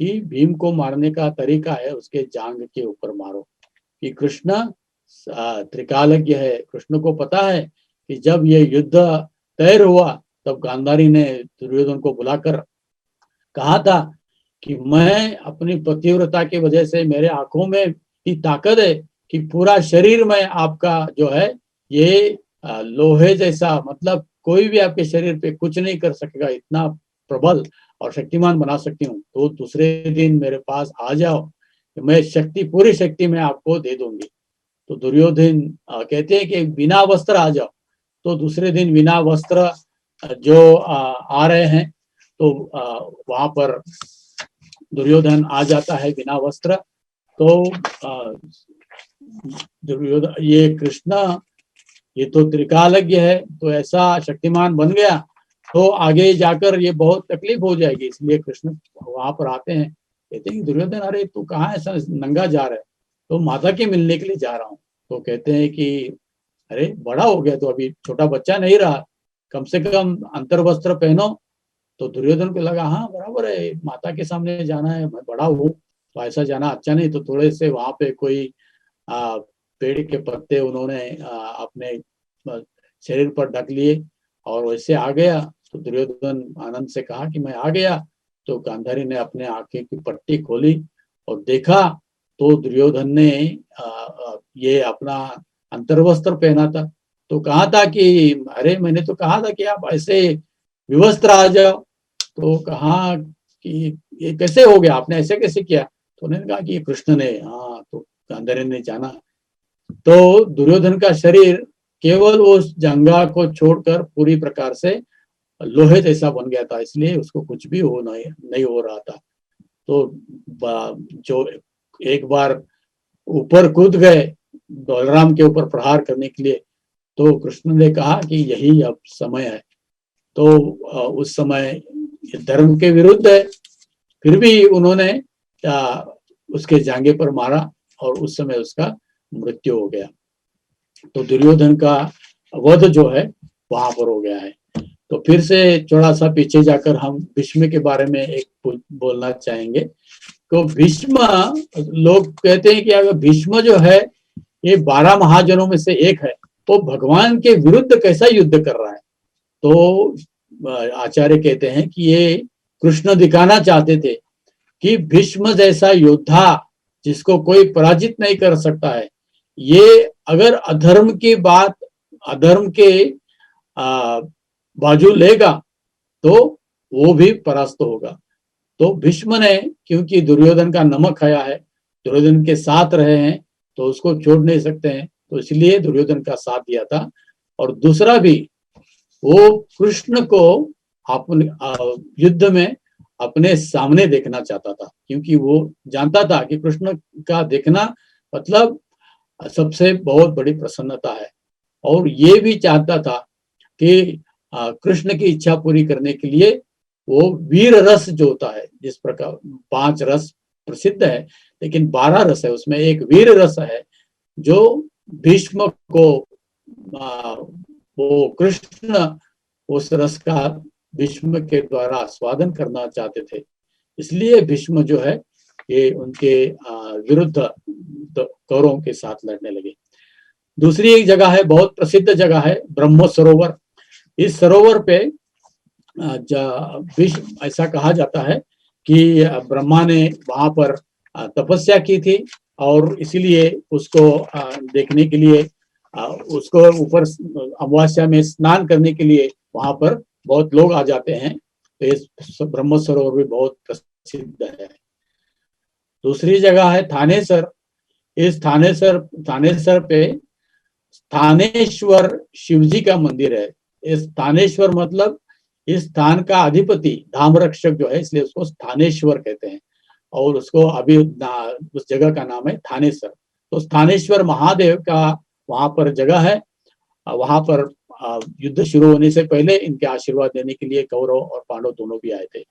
कि भीम को मारने का तरीका है उसके जांग के ऊपर मारो, कि कृष्ण त्रिकालज्ञ है। कृष्ण को पता है कि जब ये युद्ध तैयार हुआ तब गांधारी ने दुर्योधन को बुलाकर कहा था कि मैं अपनी पतिव्रता की वजह से मेरे आंखों में ही ताकत है कि पूरा शरीर में आपका जो है ये लोहे जैसा, मतलब कोई भी आपके शरीर पे कुछ नहीं कर सकेगा, इतना प्रबल और शक्तिमान बना सकती हूँ। तो दूसरे दिन मेरे पास आ जाओ, मैं शक्ति, पूरी शक्ति मैं आपको दे दूंगी। तो दुर्योधन कहते हैं कि बिना वस्त्र आ जाओ। तो दूसरे दिन बिना वस्त्र जो आ रहे हैं, तो वहां पर दुर्योधन आ जाता है बिना वस्त्र। तो दुर्योधन, ये कृष्ण ये तो त्रिकालज्ञ है, तो ऐसा शक्तिमान बन गया, तो आगे जाकर ये बहुत तकलीफ हो जाएगी। इसलिए कृष्ण वहां पर आते हैं, कहते हैं दुर्योधन अरे तू कहाँ ऐसा नंगा जा रहा है? तो माता के मिलने के लिए जा रहा हूँ। तो कहते हैं कि अरे बड़ा हो गया तो अभी छोटा बच्चा नहीं रहा, कम से कम अंतर वस्त्र पहनो। तो दुर्योधन को लगा हाँ बराबर है, माता के सामने जाना है, मैं बड़ा हूँ तो ऐसा जाना अच्छा नहीं। तो थोड़े से वहां पे कोई आ, पेड़ के पत्ते उन्होंने अपने शरीर पर ढक लिए और वैसे आ गया। तो दुर्योधन आनंद से कहा कि मैं आ गया। तो गांधारी ने अपने आंखें की पट्टी खोली और देखा, तो दुर्योधन ने ये अपना अंतर्वस्त्र पहना था। तो कहा था कि अरे मैंने तो कहा था कि आप ऐसे विवस्त्र आ जाओ। तो कहा कि ये कैसे हो गया, आपने ऐसे कैसे किया? तो उन्होंने कहा कि ये कृष्ण ने, हाँ। तो गांधारी ने जाना तो दुर्योधन का शरीर केवल उस जंगा को छोड़कर पूरी प्रकार से लोहे जैसा बन गया था, इसलिए उसको कुछ भी हो नहीं हो रहा था। तो जो एक बार ऊपर कूद गए बलराम के ऊपर प्रहार करने के लिए, तो कृष्ण ने कहा कि यही अब समय है। तो उस समय ये धर्म के विरुद्ध है, फिर भी उन्होंने उसके जांघे पर मारा और उस समय उसका मृत्यु हो गया। तो दुर्योधन का वध जो है वहां पर हो गया है। तो फिर से थोड़ा सा पीछे जाकर हम भीष्म के बारे में एक बोलना चाहेंगे। तो भीष्म, लोग कहते हैं कि अगर भीष्म जो है ये 12 महाजनों में से एक है, वो भगवान के विरुद्ध कैसा युद्ध कर रहा है? तो आचार्य कहते हैं कि ये कृष्ण दिखाना चाहते थे कि भीष्म जैसा योद्धा जिसको कोई पराजित नहीं कर सकता है, ये अगर अधर्म की बात, अधर्म के बाजू लेगा तो वो भी परास्त होगा। तो भीष्म ने, क्योंकि दुर्योधन का नमक खाया है, दुर्योधन के साथ रहे हैं, तो उसको छोड़ नहीं सकते हैं, तो इसलिए दुर्योधन का साथ दिया था। और दूसरा भी, वो कृष्ण को अपने युद्ध में अपने सामने देखना चाहता था, क्योंकि वो जानता था कि कृष्ण का देखना मतलब सबसे बहुत बड़ी प्रसन्नता है। और ये भी चाहता था कि कृष्ण की इच्छा पूरी करने के लिए वो वीर रस जो होता है, जिस प्रकार 5 रस प्रसिद्ध है, लेकिन 12 रस है, उसमें एक वीर रस है जो भीष्म को वो कृष्ण उस रस का भीष्म के द्वारा आस्वादन करना चाहते थे। इसलिए भीष्म जो है ये उनके विरुद्ध कौरवों के साथ लड़ने लगे। दूसरी एक जगह है, बहुत प्रसिद्ध जगह है, ब्रह्म सरोवर। इस सरोवर पे भीष्म, ऐसा कहा जाता है कि ब्रह्मा ने वहां पर तपस्या की थी और इसीलिए उसको देखने के लिए, उसको ऊपर अमावस्या में स्नान करने के लिए वहां पर बहुत लोग आ जाते हैं। तो इस ब्रह्म सरोवर भी बहुत प्रसिद्ध है। दूसरी जगह है थानेसर। इस थानेसर पे स्थानेश्वर शिवजी का मंदिर है। इस स्थानेश्वर मतलब इस स्थान का अधिपति, धाम रक्षक जो है, इसलिए उसको स्थानेश्वर कहते हैं। और उसको अभी उस जगह का नाम है थानेसर। तो स्थानेश्वर महादेव का वहां पर जगह है। वहां पर युद्ध शुरू होने से पहले इनके आशीर्वाद देने के लिए कौरव और पांडव दोनों भी आए थे।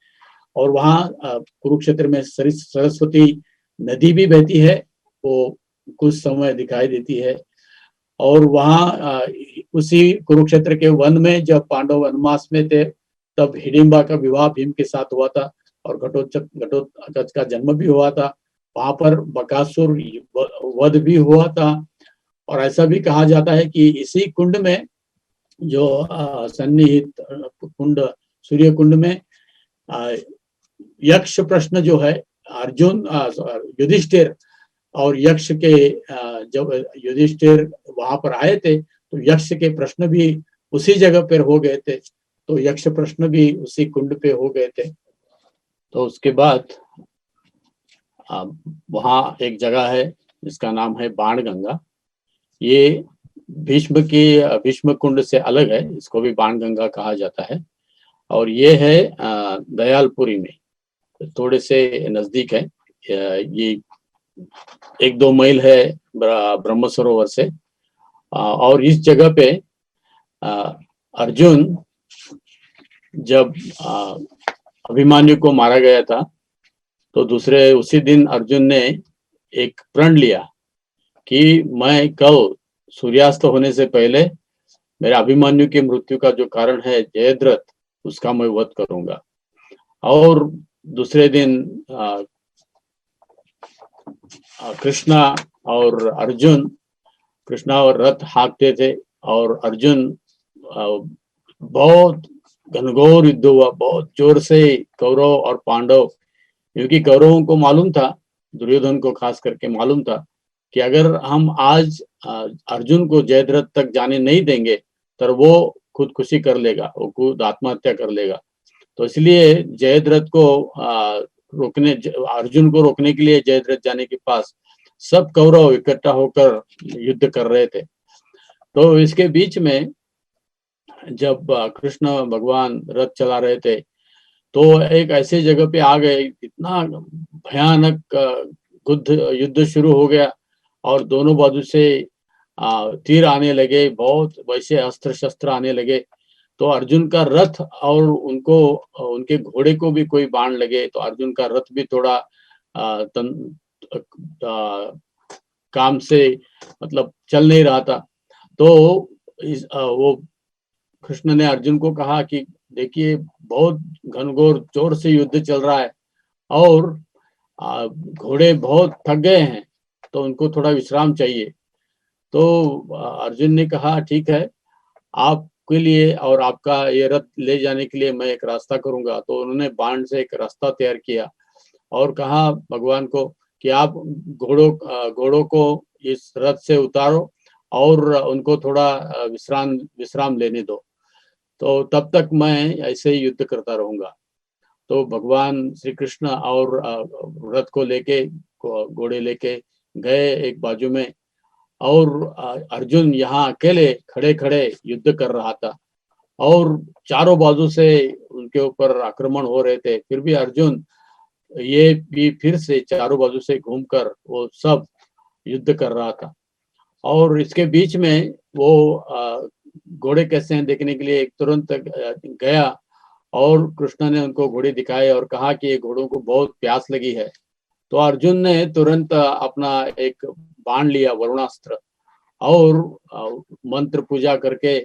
और वहाँ कुरुक्षेत्र में सरस्वती नदी भी बहती है, वो कुछ समय दिखाई देती है। और वहाँ उसी कुरुक्षेत्र के वन में जब पांडव वनवास में थे, तब हिडिंबा का विवाह भीम के साथ हुआ था और घटोत्कच का जन्म भी हुआ था। वहां पर बकासुर वध भी हुआ था। और ऐसा भी कहा जाता है कि इसी कुंड में, जो सन्निहित कुंड, सूर्य कुंड में, यक्ष प्रश्न जो है, अर्जुन युधिष्ठिर और यक्ष के, जब युधिष्ठिर वहां पर आए थे तो यक्ष के प्रश्न भी उसी जगह पर हो गए थे। तो यक्ष प्रश्न भी उसी कुंड पे हो गए थे। तो उसके बाद वहां एक जगह है जिसका नाम है बाण गंगा। ये भीष्म कुंड से अलग है, इसको भी बाण गंगा कहा जाता है। और ये है दयालपुरी में, थोड़े से नजदीक है। ये 1-2 मील है ब्रह्म सरोवर से। और इस जगह पे अर्जुन, जब अभिमन्यु को मारा गया था, तो उसी दिन अर्जुन ने एक प्रण लिया कि मैं कल सूर्यास्त होने से पहले मेरे अभिमन्यु की मृत्यु का जो कारण है जयद्रथ, उसका मैं वध करूंगा। और दूसरे दिन कृष्णा और रथ हाँकते थे और अर्जुन, बहुत घनघोर युद्ध हुआ, बहुत जोर से कौरव और पांडव, क्योंकि कौरवों को मालूम था, दुर्योधन को खास करके मालूम था कि अगर हम आज अर्जुन को जयद्रथ तक जाने नहीं देंगे तो वो खुदकुशी कर लेगा, वो खुद आत्महत्या कर लेगा। तो इसलिए जयद्रथ को अर्जुन को रोकने के लिए जयद्रथ जाने के पास सब कौरव इकट्ठा होकर युद्ध कर रहे थे। तो इसके बीच में जब कृष्ण भगवान रथ चला रहे थे तो एक ऐसे जगह पे आ गए, इतना भयानक युद्ध शुरू हो गया और दोनों बाजू से तीर आने लगे, बहुत वैसे अस्त्र शस्त्र आने लगे। तो अर्जुन का रथ और उनके घोड़े को भी कोई बाण लगे तो अर्जुन का रथ भी थोड़ा काम से मतलब चल नहीं रहा था। तो वो कृष्ण ने अर्जुन को कहा कि देखिए बहुत घनघोर जोर से युद्ध चल रहा है और घोड़े बहुत थक गए हैं, तो उनको थोड़ा विश्राम चाहिए। तो अर्जुन ने कहा ठीक है, आपके लिए और आपका ये रथ ले जाने के लिए मैं एक रास्ता करूंगा। तो उन्होंने बाण से एक रास्ता तैयार किया और कहा भगवान को कि आप घोड़ों को इस रथ से उतारो और उनको थोड़ा विश्राम लेने दो, तो तब तक मैं ऐसे ही युद्ध करता रहूंगा। तो भगवान श्री कृष्ण और रथ को लेके घोड़े लेके गए एक बाजू में और अर्जुन यहाँ अकेले खड़े खड़े युद्ध कर रहा था और चारों बाजू से उनके ऊपर आक्रमण हो रहे थे। फिर भी अर्जुन ये भी फिर से चारों बाजू से घूमकर वो सब युद्ध कर रहा था। और इसके बीच में वो घोड़े कैसे हैं देखने के लिए एक तुरंत गया और कृष्ण ने उनको घोड़े दिखाए और कहा कि ये घोड़ों को बहुत प्यास लगी है। तो अर्जुन ने तुरंत अपना एक बाण लिया, वरुणास्त्र, और मंत्र पूजा करके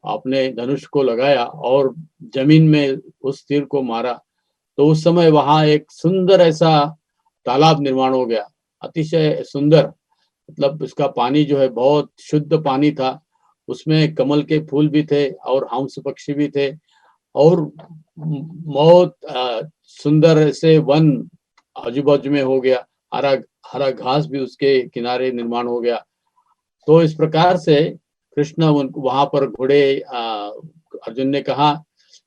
अपने धनुष को लगाया और जमीन में उस तीर को मारा। तो उस समय वहां एक सुंदर ऐसा तालाब निर्माण हो गया, अतिशय सुंदर, मतलब उसका पानी जो है बहुत शुद्ध पानी था। उसमें कमल के फूल भी थे और हंस पक्षी भी थे और बहुत सुंदर ऐसे वन आजू बाजू में हो गया, हरा हरा घास भी उसके किनारे निर्माण हो गया। तो इस प्रकार से कृष्ण वहां पर घोड़े अर्जुन ने कहा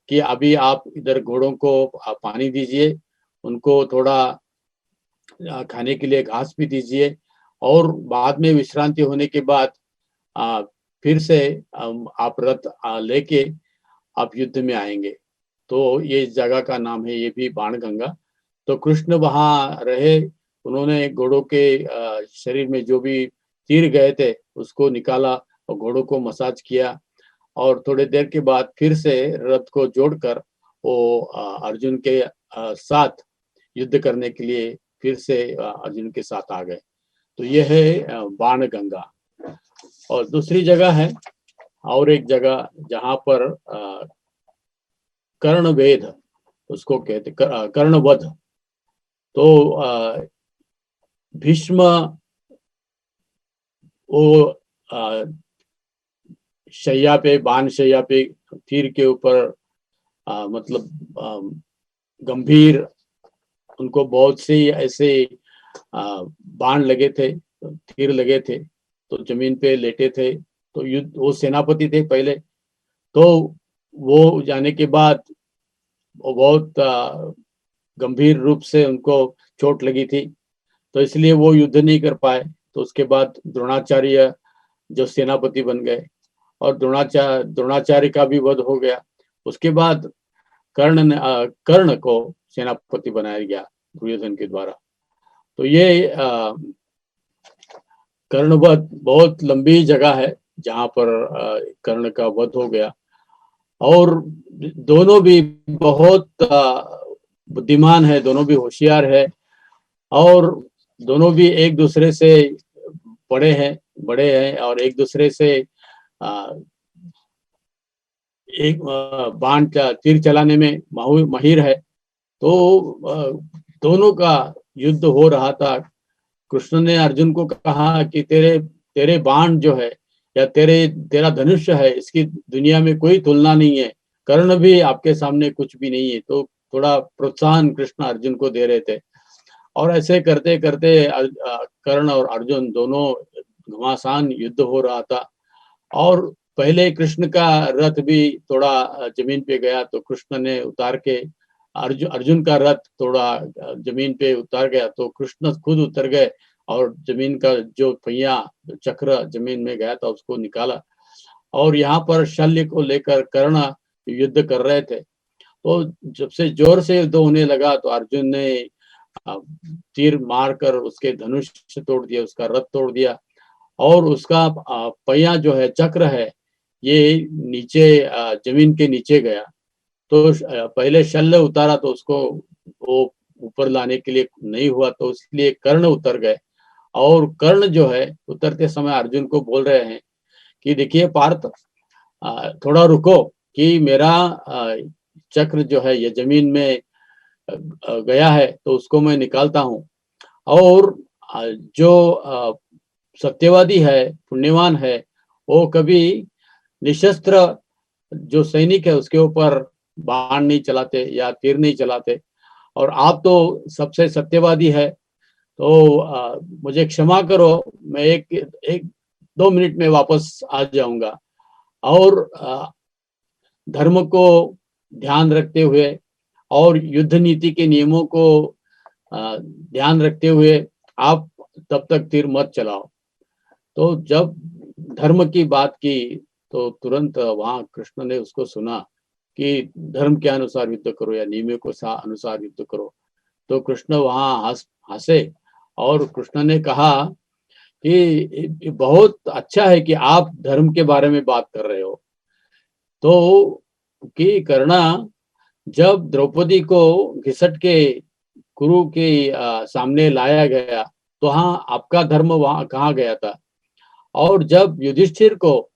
कि अभी आप इधर घोड़ों को पानी दीजिए, उनको थोड़ा खाने के लिए घास भी दीजिए और बाद में विश्रांति होने के बाद फिर से आप रथ लेके आप युद्ध में आएंगे। तो ये इस जगह का नाम है, ये भी बाणगंगा। तो कृष्ण वहां रहे, उन्होंने घोड़ों के शरीर में जो भी तीर गए थे उसको निकाला और घोड़ों को मसाज किया और थोड़ी देर के बाद फिर से रथ को जोड़कर वो अर्जुन के साथ युद्ध करने के लिए फिर से अर्जुन के साथ आ गए। तो यह है बाणगंगा। और दूसरी जगह है और एक जगह जहां पर कर्णवेध उसको कहते, कर्णवध। तो भीष्म वो शैया पे, बाण शैया पे तीर के ऊपर मतलब गंभीर, उनको बहुत से ऐसे बाण लगे थे, तीर लगे थे, तो जमीन पे लेटे थे। तो युद्ध, वो सेनापति थे पहले, तो वो जाने के बाद वो बहुत गंभीर रूप से उनको चोट लगी थी, तो इसलिए वो युद्ध नहीं कर पाए। तो उसके बाद द्रोणाचार्य जो सेनापति बन गए और द्रोणाचार्य का भी वध हो गया। उसके बाद कर्ण को सेनापति बनाया गया दुर्योधन के द्वारा। तो ये कर्णवध बहुत लंबी जगह है जहां पर कर्ण का वध हो गया। और दोनों भी बहुत बुद्धिमान है, दोनों भी होशियार है और दोनों भी एक दूसरे से बड़े हैं और एक दूसरे से एक बाण तीर चलाने में माहिर है। तो दोनों का युद्ध हो रहा था। कृष्ण ने अर्जुन को कहा कि तेरे बाण जो है या तेरा धनुष है, इसकी दुनिया में कोई तुलना नहीं है, कर्ण भी आपके सामने कुछ भी नहीं है। तो थोड़ा प्रोत्साहन कृष्ण अर्जुन को दे रहे थे और ऐसे करते करते कर्ण और अर्जुन दोनों घमासान युद्ध हो रहा था। और पहले कृष्ण का रथ भी थोड़ा जमीन पे गया, तो कृष्ण ने उतार के अर्जुन का रथ थोड़ा जमीन पे उतार गया, तो कृष्ण खुद उतर गए और जमीन का जो पहिया चक्र जमीन में गया था उसको निकाला। और यहाँ पर शल्य को लेकर कर्ण युद्ध कर रहे थे। तो जब से जोर से युद्ध होने लगा तो अर्जुन ने तीर मारकर उसके धनुष तोड़ दिया, उसका रथ तोड़ दिया, और उसका पहिया जो है, चक्र है, ये नीचे जमीन के नीचे गया। तो पहले शल्य उतारा तो उसको वो ऊपर लाने के लिए नहीं हुआ, तो इसलिए कर्ण उतर गए। और कर्ण जो है उतरते समय अर्जुन को बोल रहे हैं कि देखिए पार्थ, थोड़ा रुको, कि मेरा चक्र जो है ये जमीन में गया है, तो उसको मैं निकालता हूँ। और जो सत्यवादी है, पुण्यवान है, वो कभी निशस्त्र जो सैनिक है उसके ऊपर बाण नहीं चलाते या तीर नहीं चलाते। और आप तो सबसे सत्यवादी है, तो मुझे क्षमा करो, मैं एक 2 मिनट में वापस आ जाऊंगा। और धर्म को ध्यान रखते हुए और युद्ध नीति के नियमों को ध्यान रखते हुए आप तब तक तीर मत चलाओ। तो जब धर्म की बात की तो तुरंत वहां कृष्ण ने उसको सुना कि धर्म के अनुसार युद्ध करो या नियमों के अनुसार युद्ध करो। तो कृष्ण वहां हंसे और कृष्ण ने कहा कि बहुत अच्छा है कि आप धर्म के बारे में बात कर रहे हो। तो कि कर्णा, जब द्रौपदी को घिसट के कुरु के सामने लाया गया, तो हाँ, आपका धर्म वहां कहाँ गया था? और जब युधिष्ठिर को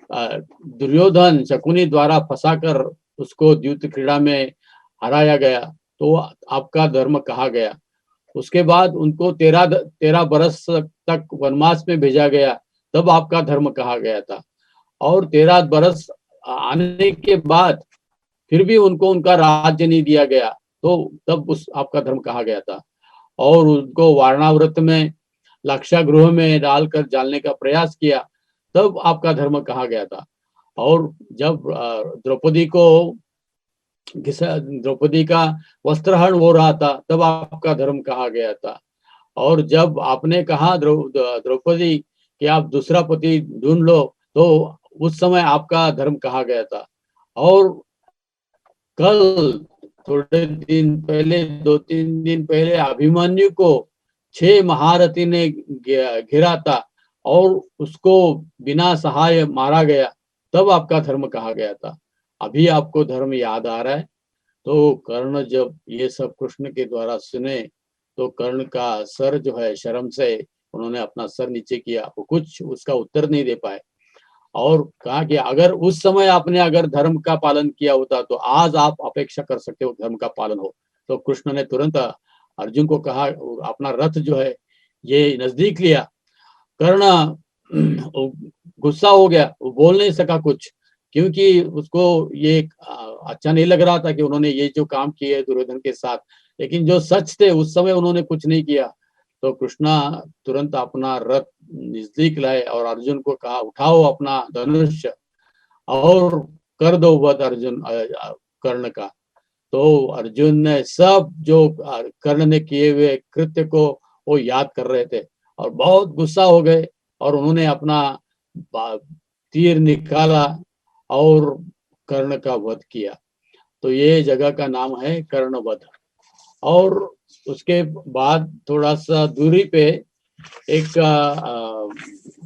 दुर्योधन शकुनी द्वारा फंसाकर उसको द्यूत क्रीड़ा में हराया गया, तो आपका धर्म कहाँ गया? उसके बाद उनको 13 बरस तक वनवास में भेजा गया, तब आपका धर्म कहाँ गया था? और 13 बरस आने के बाद फिर भी उनको उनका राज्य नहीं दिया गया, तो तब उस आपका धर्म कहाँ गया था? और उनको वारणाव्रत में लाक्षागृह में डालकर जालने का प्रयास किया, तब आपका धर्म कहाँ गया था? और जब द्रौपदी का वस्त्रहरण हो रहा था, तब आपका धर्म कहाँ गया था? और जब आपने कहा द्रौपदी कि आप दूसरा पति ढूंढ लो, तो उस समय आपका धर्म कहाँ गया था? और कल थोड़े दिन पहले, 2-3 दिन पहले, अभिमन्यु को 6 महारथी ने घेरा था और उसको बिना सहाय मारा गया, तब आपका धर्म कहाँ गया था? अभी आपको धर्म याद आ रहा है? तो कर्ण जब ये सब कृष्ण के द्वारा सुने, तो कर्ण का सर जो है, शर्म से उन्होंने अपना सर नीचे किया, वो कुछ उसका उत्तर नहीं दे पाए। और कहा कि अगर उस समय आपने अगर धर्म का पालन किया होता, तो आज आप अपेक्षा कर सकते हो धर्म का पालन हो। तो कृष्ण ने तुरंत अर्जुन को कहा, अपना रथ जो है ये नजदीक लिया। कर्ण गुस्सा हो गया, वो बोल नहीं सका कुछ, क्योंकि उसको ये अच्छा नहीं लग रहा था कि उन्होंने ये जो काम किए दुर्योधन के साथ। लेकिन जो सच थे, उस समय उन्होंने कुछ नहीं किया। तो कृष्णा तुरंत अपना रथ नजदीक लाए और अर्जुन को कहा, उठाओ अपना धनुष और कर दो वध अर्जुन कर्ण का। तो अर्जुन ने सब जो कर्ण ने किए हुए कृत्य को वो याद कर रहे थे और बहुत गुस्सा हो गए, और उन्होंने अपना तीर निकाला और कर्ण का वध किया। तो ये जगह का नाम है कर्णवध। और उसके बाद थोड़ा सा दूरी पे एक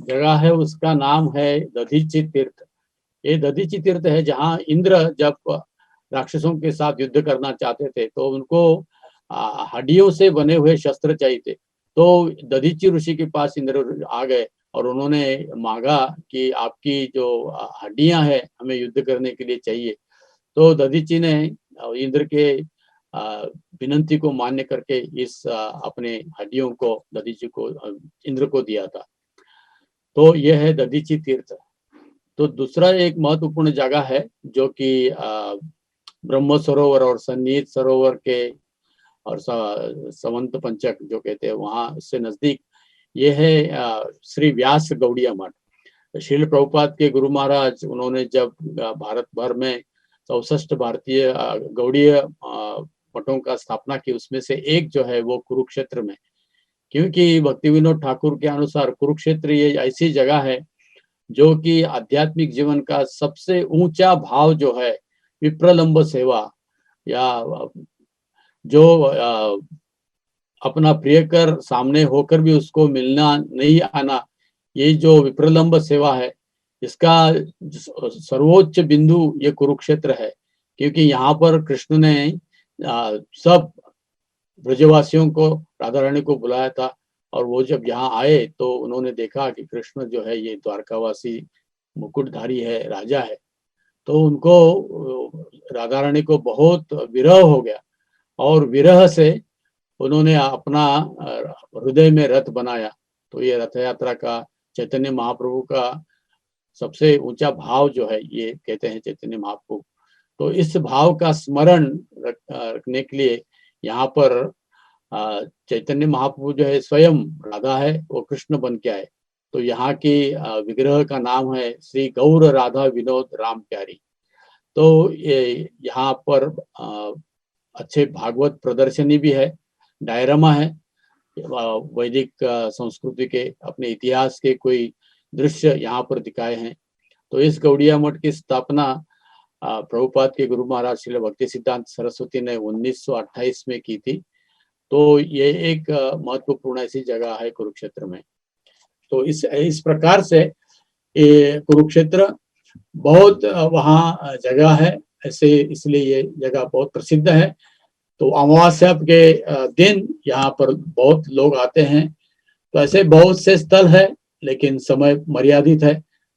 जगह है, उसका नाम है दधीचि तीर्थ। ये दधीचि तीर्थ है जहाँ इंद्र जब राक्षसों के साथ युद्ध करना चाहते थे, तो उनको हड्डियों से बने हुए शस्त्र चाहिए थे। तो दधीचि ऋषि के पास इंद्र आ गए और उन्होंने मांगा कि आपकी जो हड्डियां हैं हमें युद्ध करने के लिए चाहिए। तो दधीचि ने इंद्र के विनंती को मान्य करके इस अपने हड्डियों को दधीचि को इंद्र को दिया था। तो यह है दधीचि तीर्थ। तो दूसरा एक महत्वपूर्ण जगह है जो कि ब्रह्म सरोवर और सन्निहित सरोवर के और समंत पंचक जो कहते हैं वहां से नजदीक, ये है श्री व्यास गौड़िया मठ। श्रील प्रभुपाद के गुरु महाराज उन्होंने जब भारत भर में 64 भारतीय गौड़ीय मठों का स्थापना की, उसमें से एक जो है वो कुरुक्षेत्र में, क्योंकि भक्ति विनोद ठाकुर के अनुसार कुरुक्षेत्र ये ऐसी जगह है जो कि आध्यात्मिक जीवन का सबसे ऊंचा भाव जो है विप्रलंब सेवा, या जो अपना प्रियकर सामने होकर भी उसको मिलना नहीं आना, ये जो विप्रलंब सेवा है इसका सर्वोच्च बिंदु ये कुरुक्षेत्र है। क्योंकि यहाँ पर कृष्ण ने सब ब्रजवासियों को, राधा रानी को बुलाया था, और वो जब यहाँ आए तो उन्होंने देखा कि कृष्ण जो है ये द्वारकावासी मुकुटधारी है, राजा है, तो उनको राधा रानी को बहुत विरह हो गया, और विरह से उन्होंने अपना हृदय में रथ बनाया। तो ये रथ यात्रा का चैतन्य महाप्रभु का सबसे ऊंचा भाव जो है, ये कहते हैं चैतन्य महाप्रभु। तो इस भाव का स्मरण रखने के लिए यहाँ पर चैतन्य महाप्रभु जो है स्वयं राधा है, वो कृष्ण बन के आए। तो यहाँ की विग्रह का नाम है श्री गौर राधा विनोद राम प्यारी। तो ये यहाँ पर अच्छे भागवत प्रदर्शनी भी है, डायरामा है, वैदिक संस्कृति के अपने इतिहास के कोई दृश्य यहाँ पर दिखाए हैं। तो इस गौड़िया मठ की स्थापना प्रभुपाद के गुरु महाराज श्रील भक्ति सिद्धांत सरस्वती ने 1928 में की थी। तो ये एक महत्वपूर्ण ऐसी जगह है कुरुक्षेत्र में। तो इस प्रकार से ये कुरुक्षेत्र बहुत वहाँ जगह है ऐसे, इसलिए ये जगह बहुत प्रसिद्ध है। तो अमावस्या के दिन यहाँ पर बहुत लोग आते हैं। तो ऐसे बहुत से स्थल है, लेकिन समय मर्यादित है।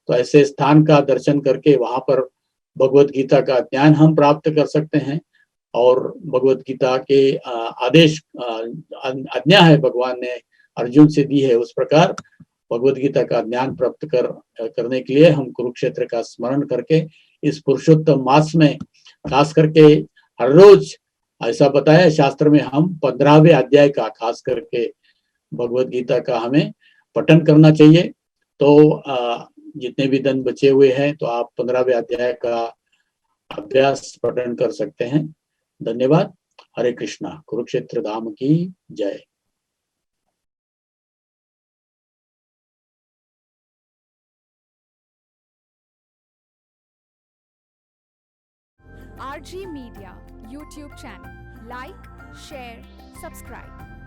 तो ऐसे स्थान का दर्शन करके वहां पर भगवत गीता का ज्ञान हम प्राप्त कर सकते हैं, और भगवत गीता के आदेश आज्ञा है भगवान ने अर्जुन से दी है, उस प्रकार भगवत गीता का ज्ञान प्राप्त करने के लिए हम कुरुक्षेत्र का स्मरण करके इस पुरुषोत्तम मास में खास करके हर रोज, ऐसा बताया शास्त्र में, हम 15वें अध्याय का खास करके भगवत गीता का हमें पठन करना चाहिए। तो जितने भी दिन बचे हुए हैं तो आप 15वें अध्याय का अभ्यास पठन कर सकते हैं। धन्यवाद। हरे कृष्णा। कुरुक्षेत्र धाम की जय। RG Media YouTube channel. Like, share, subscribe.